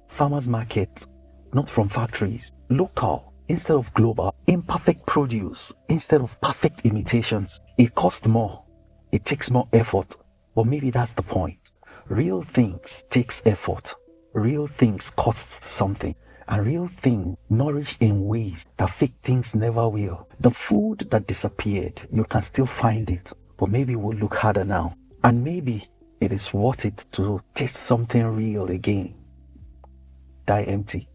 farmers markets, not from factories, local instead of global, imperfect produce instead of perfect imitations. It costs more, it takes more effort, but maybe that's the point. Real things takes effort, real things cost something, and real things nourish in ways that fake things never will. The food that disappeared, you can still find it, but maybe we'll look harder now, and maybe it is worth it to taste something real again. Die empty.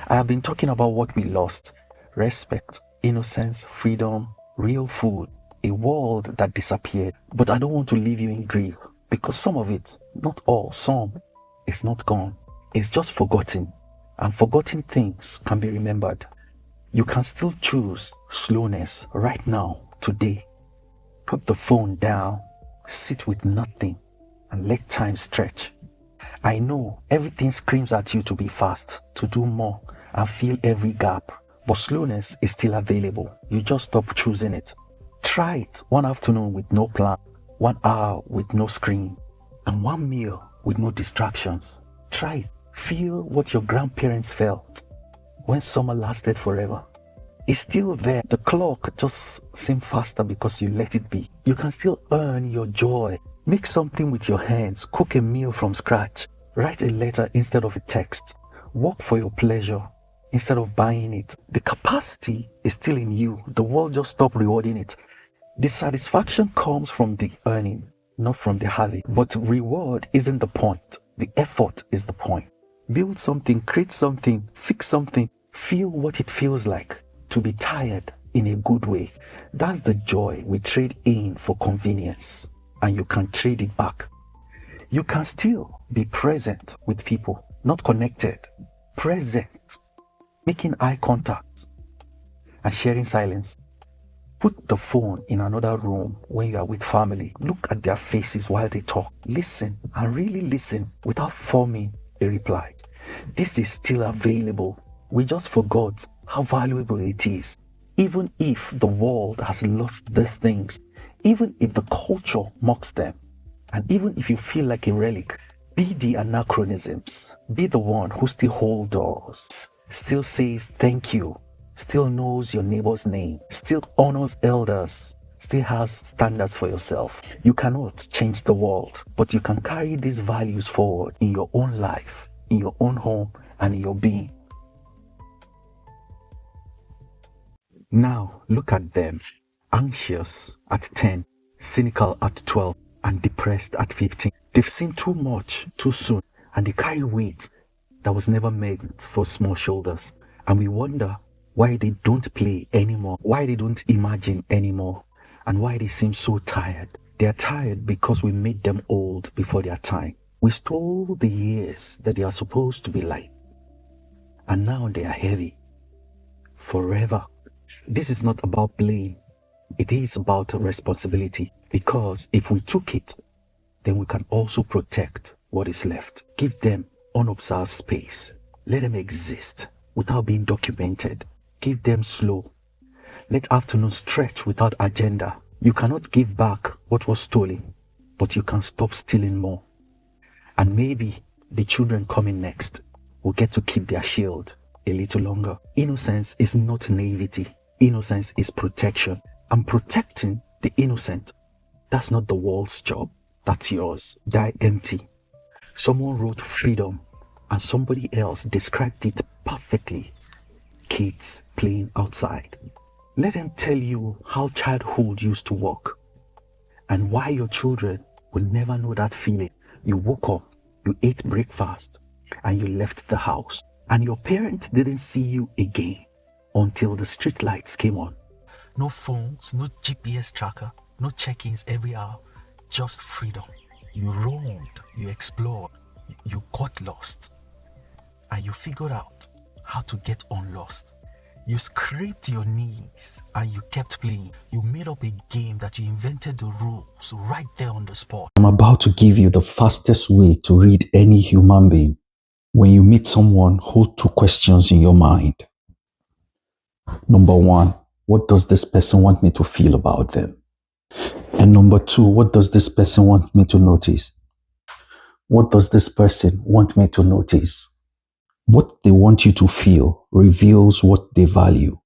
I have been talking about what we lost. Respect, innocence, freedom, real food, a world that disappeared. But I don't want to leave you in grief, because some of it, not all, some, is not gone. It's just forgotten. And forgotten things can be remembered. You can still choose slowness right now, today. Put the phone down, sit with nothing, and let time stretch. I know everything screams at you to be fast, to do more, and fill every gap. But slowness is still available. You just stop choosing it. Try it one afternoon with no plan, 1 hour with no screen, and 1 meal with no distractions. Try it. Feel what your grandparents felt when summer lasted forever. It's still there. The clock just seemed faster because you let it be. You can still earn your joy. Make something with your hands. Cook a meal from scratch. Write a letter instead of a text. Work for your pleasure instead of buying it. The capacity is still in you. The world just stopped rewarding it. The satisfaction comes from the earning, not from the having. But reward isn't the point. The effort is the point. Build something, create something, fix something. Feel what it feels like to be tired in a good way. That's the joy we trade in for convenience. And you can trade it back. You can still be present with people, not connected. Present. Making eye contact and sharing silence. Put the phone in another room when you are with family. Look at their faces while they talk. Listen and really listen without forming a reply. This is still available. We just forgot how valuable it is. Even if the world has lost these things, even if the culture mocks them, and even if you feel like a relic, be the anachronisms. Be the one who still holds doors, still says thank you, still knows your neighbor's name, still honors elders, still has standards for yourself. You cannot change the world, but you can carry these values forward in your own life, in your own home, and in your being. Now look at them, anxious at 10, cynical at 12, and depressed at 15. They've seen too much too soon, and they carry weight that was never meant for small shoulders. And we wonder why they don't play anymore, why they don't imagine anymore, and why they seem so tired. They are tired because we made them old before their time. We stole the years that they are supposed to be light, and now they are heavy forever. This is not about blame. It is about responsibility, because if we took it, then we can also protect what is left. Give them unobserved space. Let them exist without being documented. Give them slow. Let afternoons stretch without agenda. You cannot give back what was stolen, but you can stop stealing more. And maybe the children coming next will get to keep their shield a little longer. Innocence is not naivety. Innocence is protection. And protecting the innocent, that's not the world's job. That's yours. Die empty. Someone wrote freedom and somebody else described it perfectly. Kids playing outside. Let them tell you how childhood used to work and why your children will never know that feeling. You woke up, you ate breakfast, and you left the house. And your parents didn't see you again until the street lights came on. No phones, no GPS tracker, no check-ins every hour, just freedom. You roamed, you explored, you got lost, and you figured out how to get unlost. You scraped your knees and you kept playing. You made up a game that you invented the rules right there on the spot. I'm about to give you the fastest way to read any human being. When you meet someone, hold two questions in your mind. Number one, what does this person want me to feel about them? And number two, what does this person want me to notice? What does this person want me to notice? What they want you to feel reveals what they value,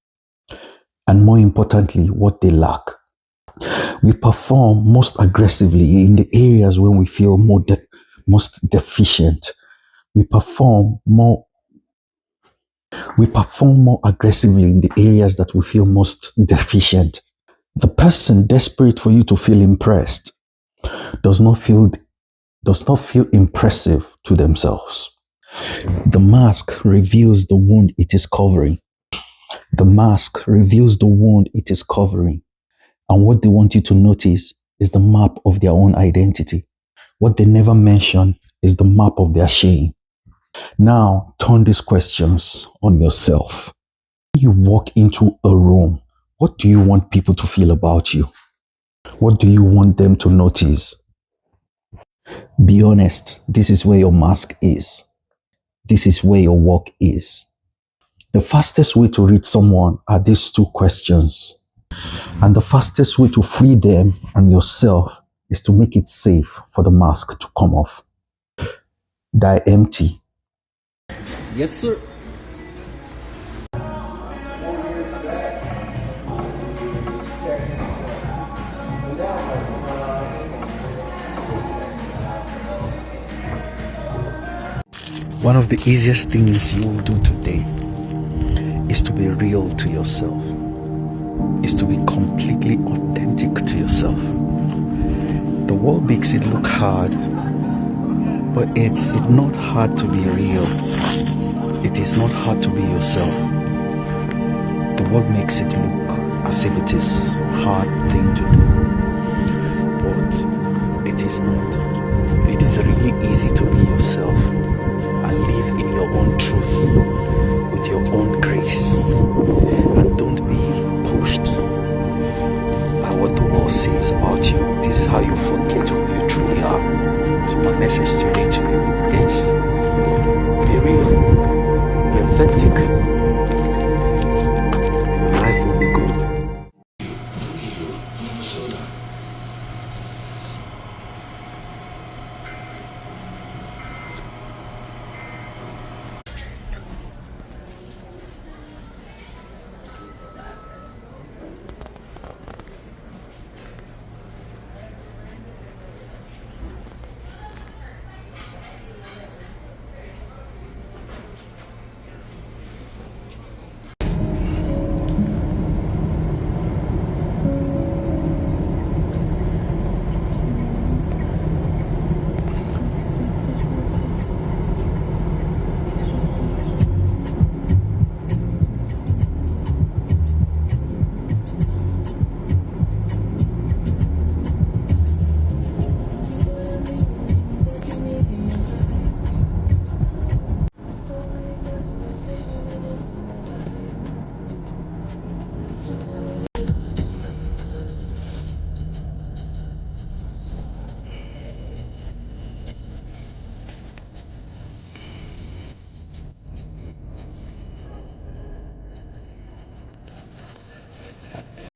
and more importantly, what they lack. We perform most aggressively in the areas when we feel most deficient. We perform more aggressively in the areas that we feel most deficient. The person desperate for you to feel impressed does not feel impressive to themselves. The mask reveals the wound it is covering. The mask reveals the wound it is covering. And what they want you to notice is the map of their own identity. What they never mention is the map of their shame. Now, turn these questions on yourself. When you walk into a room, what do you want people to feel about you? What do you want them to notice? Be honest, this is where your mask is. This is where your work is. The fastest way to read someone are these two questions. And the fastest way to free them and yourself is to make it safe for the mask to come off. Die empty. Yes, sir. One of the easiest things you will do today is to be real to yourself, is to be completely authentic to yourself. The world makes it look hard, but it's not hard to be real. It is not hard to be yourself. The world makes it look as if it is a hard thing to do, but it is not. It is really easy to be yourself and live in your own truth with your own grace, and don't be pushed by what the world says about you. This is how you forget who you truly are. So my message today to you is be real, be authentic. Life will be good.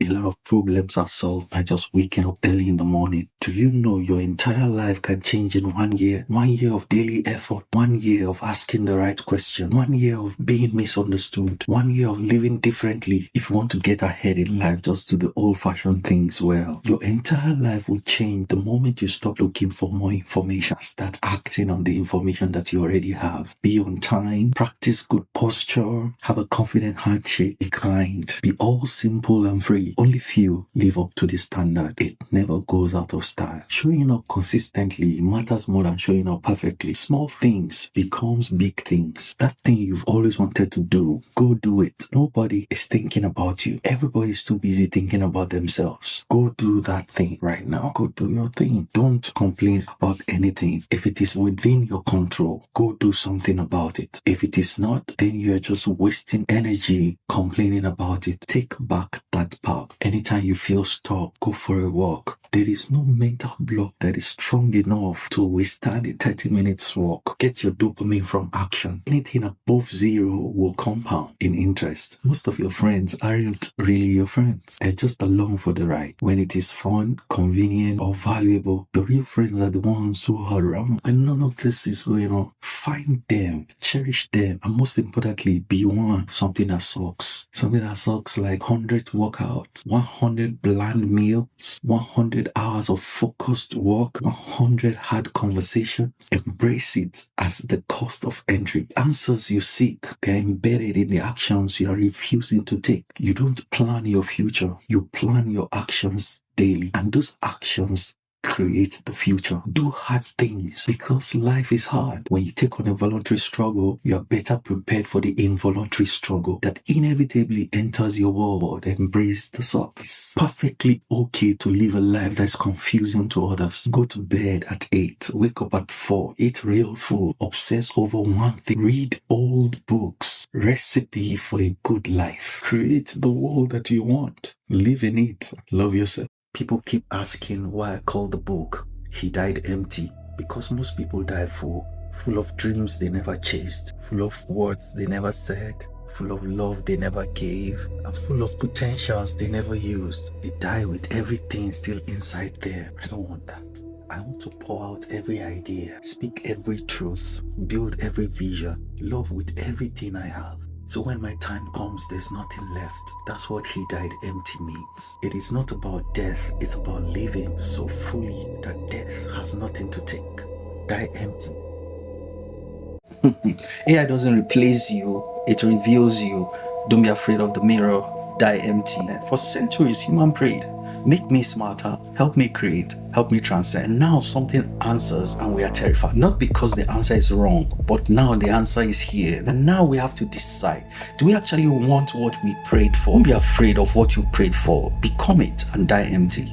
A lot of problems are solved by just waking up early in the morning. Do you know your entire life can change in 1 year? 1 year of daily effort, 1 year of asking the right question, 1 year of being misunderstood, 1 year of living differently. If you want to get ahead in life, just do the old-fashioned things well. Your entire life will change the moment you stop looking for more information. Start acting on the information that you already have. Be on time, practice good posture, have a confident handshake, be kind, be all simple and free. Only few live up to the standard. It never goes out of style. Showing up consistently matters more than showing up perfectly. Small things becomes big things. That thing you've always wanted to do, go do it. Nobody is thinking about you. Everybody's too busy thinking about themselves. Go do that thing right now. Go do your thing. Don't complain about anything. If it is within your control, go do something about it. If it is not, then you're just wasting energy complaining about it. Take back that power. Anytime you feel stuck, go for a walk. There is no mental block that is strong enough to withstand a 30 minutes walk. Get your dopamine from action. Anything above 0 will compound in interest. Most of your friends aren't really your friends. They're just along for the ride. When it is fun, convenient, or valuable, the real friends are the ones who are around. And none of this is going on. Find them, cherish them, and most importantly, be one. Something that sucks. Something that sucks like 100 workouts, 100 bland meals, 100 hours of focused work, 100 hard conversations. Embrace it as the cost of entry. Answers you seek, they're embedded in the actions you are refusing to take. You don't plan your future, you plan your actions daily, and those actions create the future. Do hard things because life is hard. When you take on a voluntary struggle, you are better prepared for the involuntary struggle that inevitably enters your world. Embrace the suck. It's perfectly okay to live a life that's confusing to others. Go to bed at 8, wake up at 4, eat real food, obsess over one thing, read old books, recipe for a good life. Create the world that you want. Live in it. Love yourself. People keep asking why I call the book He Died Empty, because most people die full of dreams they never chased, full of words they never said, full of love they never gave, and full of potentials they never used. They die with everything still inside there. I don't want that. I want to pour out every idea, speak every truth, build every vision, love with everything I have. So when my time comes, there's nothing left. That's what He Died Empty means. It is not about death, it's about living so fully that death has nothing to take. Die empty. AI doesn't replace you, it reveals you. Don't be afraid of the mirror. Die empty. For centuries, human prayed. Make me smarter, help me create, help me transcend. Now something answers and we are terrified. Not because the answer is wrong, but now the answer is here. And now we have to decide, do we actually want what we prayed for? Don't be afraid of what you prayed for. Become it and die empty.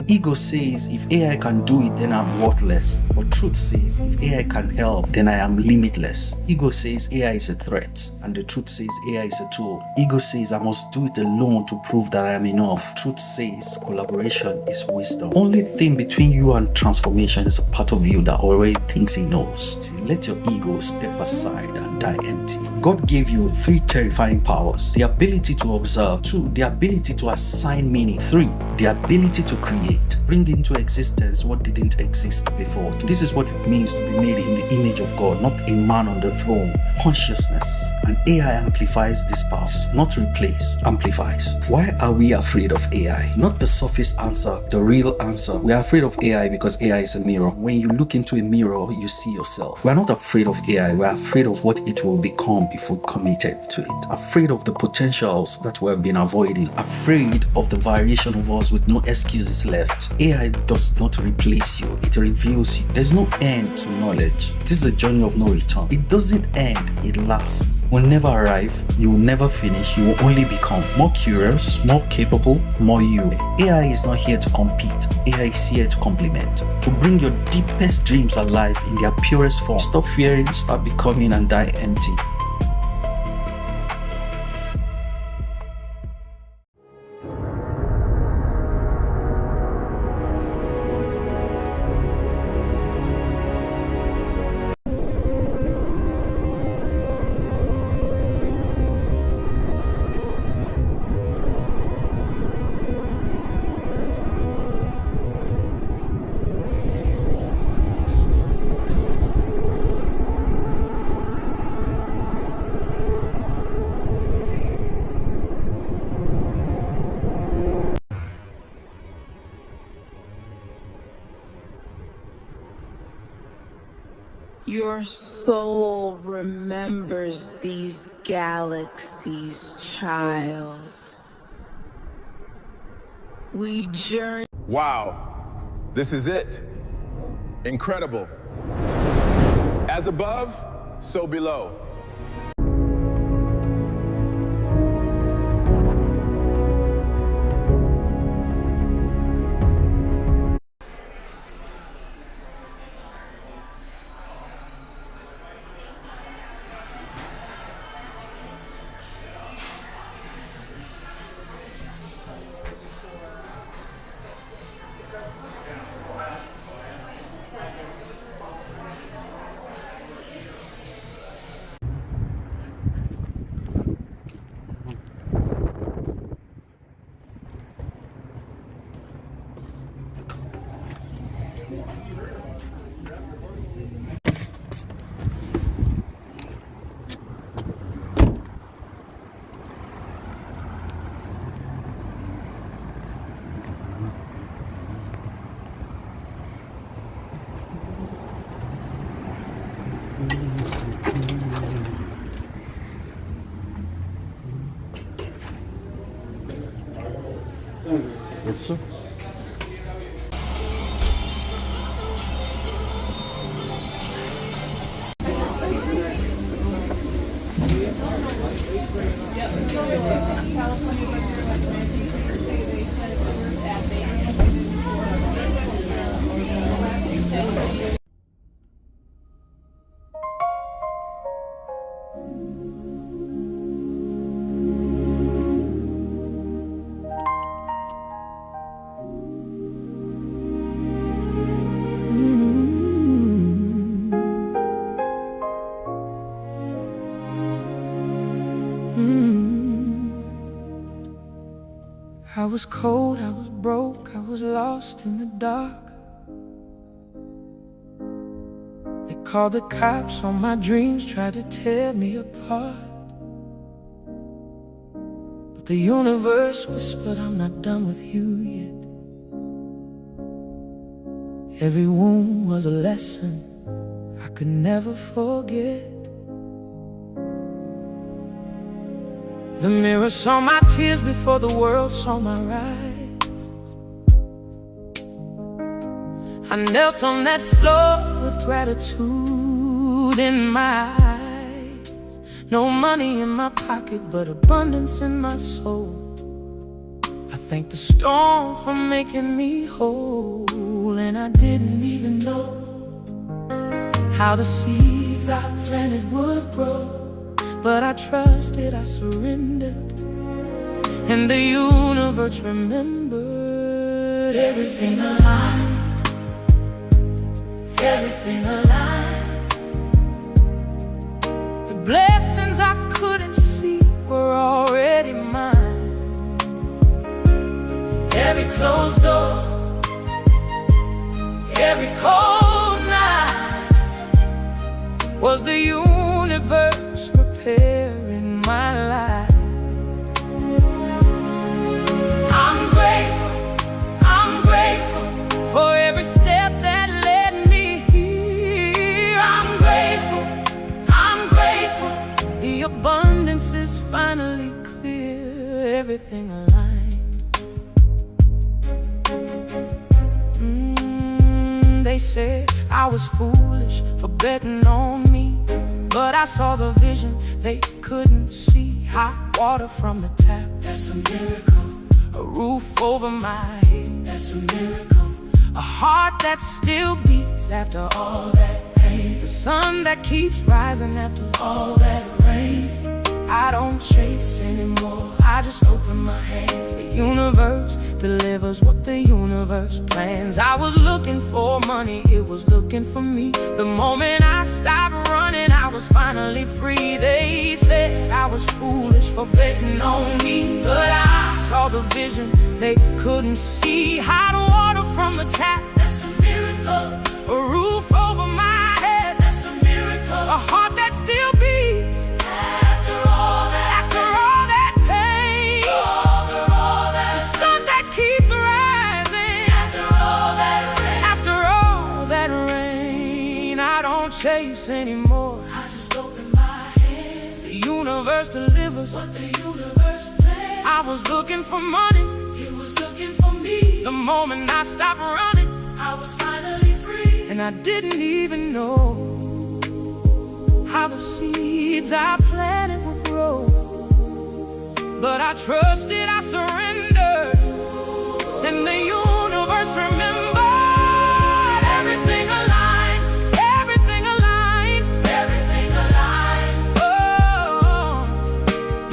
Ego says if AI can do it, then I'm worthless. But truth says if AI can help, then I am limitless. Ego says AI is a threat, and the truth says AI is a tool. Ego says I must do it alone to prove that I am enough. Truth says collaboration is wisdom. Only thing between you and transformation is a part of you that already thinks he knows. See, let your ego step aside and die empty. God gave you 3 terrifying powers: the ability to observe, 2, the ability to assign meaning, 3, the ability to create. Bring into existence what didn't exist before. This is what it means to be made in the image of God, not a man on the throne. Consciousness. And AI amplifies this powers, not replace, amplifies. Why are we afraid of AI? Not the surface answer, the real answer. We are afraid of AI because AI is a mirror. When you look into a mirror, you see yourself. We are not afraid of AI, we are afraid of what it will become if we committed to it. Afraid of the potentials that we have been avoiding. Afraid of the variation of us with no excuses left. AI does not replace you, it reveals you. There's no end to knowledge. This is a journey of no return. It doesn't end, it lasts. Will never arrive, you will never finish, you will only become more curious, more capable, more you. AI is not here to compete, AI is here to complement, to bring your deepest dreams alive in their purest form. Stop fearing, start becoming, and die empty. Your soul remembers these galaxies, child. We journey. Wow, this is it. Incredible. As above, so below. Yes, sir. I was cold, I was broke, I was lost in the dark. They called the cops on my dreams, tried to tear me apart. But the universe whispered, I'm not done with you yet. Every wound was a lesson I could never forget. The mirror saw my tears before the world saw my rise. I knelt on that floor with gratitude in my eyes. No money in my pocket, but abundance in my soul. I thank the storm for making me whole. And I didn't even know how the seeds I planted would grow. But I trusted, I surrendered, and the universe remembered. Everything aligned, everything aligned. The blessings I couldn't see were already mine. Every closed door, every cold night was the universe preparing my life. I'm grateful for every step that led me here. I'm grateful, the abundance is finally clear. Everything aligned. They said I was foolish for betting on me, but I saw the vision they couldn't see. Hot water from the tap, that's a miracle. A roof over my head, that's a miracle. A heart that still beats after all that pain. The sun that keeps rising after all that rain. I don't chase anymore, I just open my hands. The universe delivers what the universe plans. I was looking for money, it was looking for me. The moment I stopped running, I was finally free. They said I was foolish for betting on me, but I saw the vision they couldn't see. Hot water from the tap, that's a miracle. A roof over my head, that's a miracle. A heart that still beats after all that pain. The sun that keeps rising after all that rain. I don't chase universe delivers what the universe plans. I was looking for money, it was looking for me. The moment I stopped running, I was finally free. And I didn't even know how the seeds I planted would grow. But I trusted, I surrendered, and the universe remembered. Everything aligned, everything aligned, everything aligned. Oh,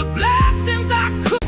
the blessings I could.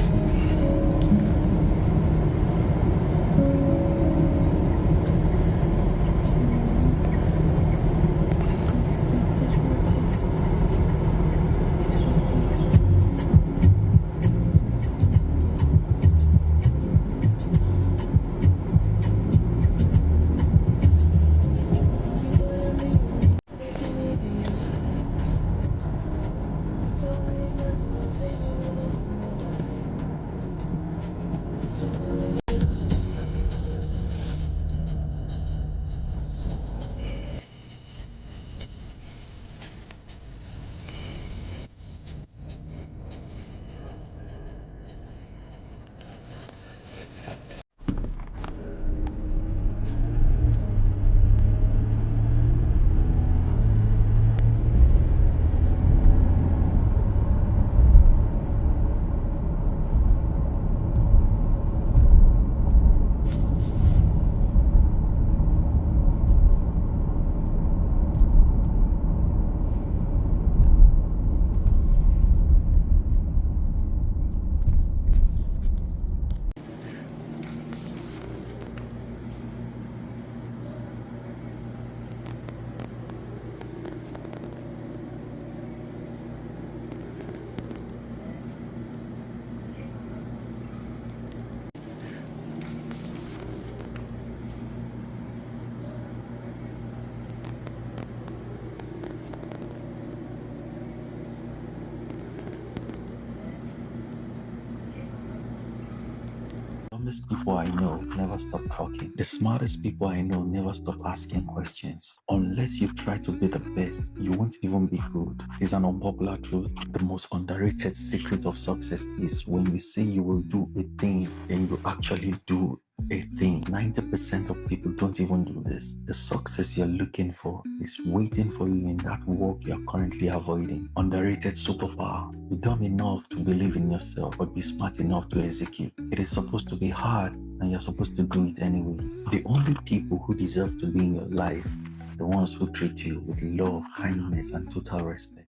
The dumbest people I know never stop talking. The smartest people I know never stop asking questions. Unless you try to be the best, you won't even be good. It's an unpopular truth. The most underrated secret of success is when you say you will do a thing, then you actually do a thing. 90% of people don't even do this. The success you're looking for is waiting for you in that work you're currently avoiding. Underrated superpower. Be dumb enough to believe in yourself, but be smart enough to execute. It is supposed to be hard, and you're supposed to do it anyway. The only people who deserve to be in your life are the ones who treat you with love, kindness, and total respect.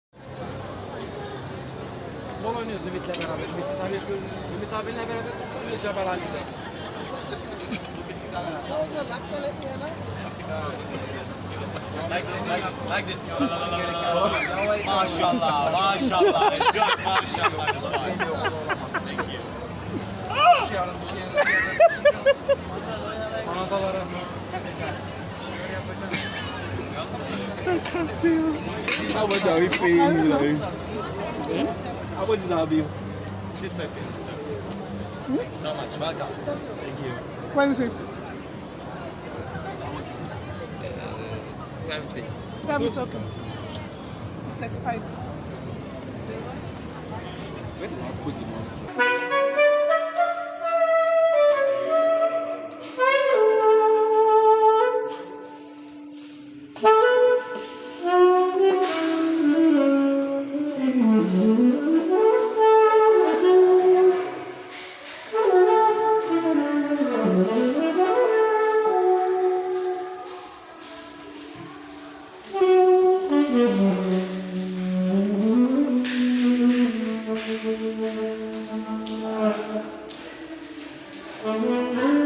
Bol oynuyoruz Ümit'le beraber. Ümit abiyle beraber Ümit beraber. Like this. Maşallah, maşallah. Good, maşallah. Thank you. How much are we paying you? Like? How much is our bill? 2 seconds, sir. Thanks so much. Welcome. Thank you. What is it? 70. 7 is okay. It's 35. I'll put him on. Thank you.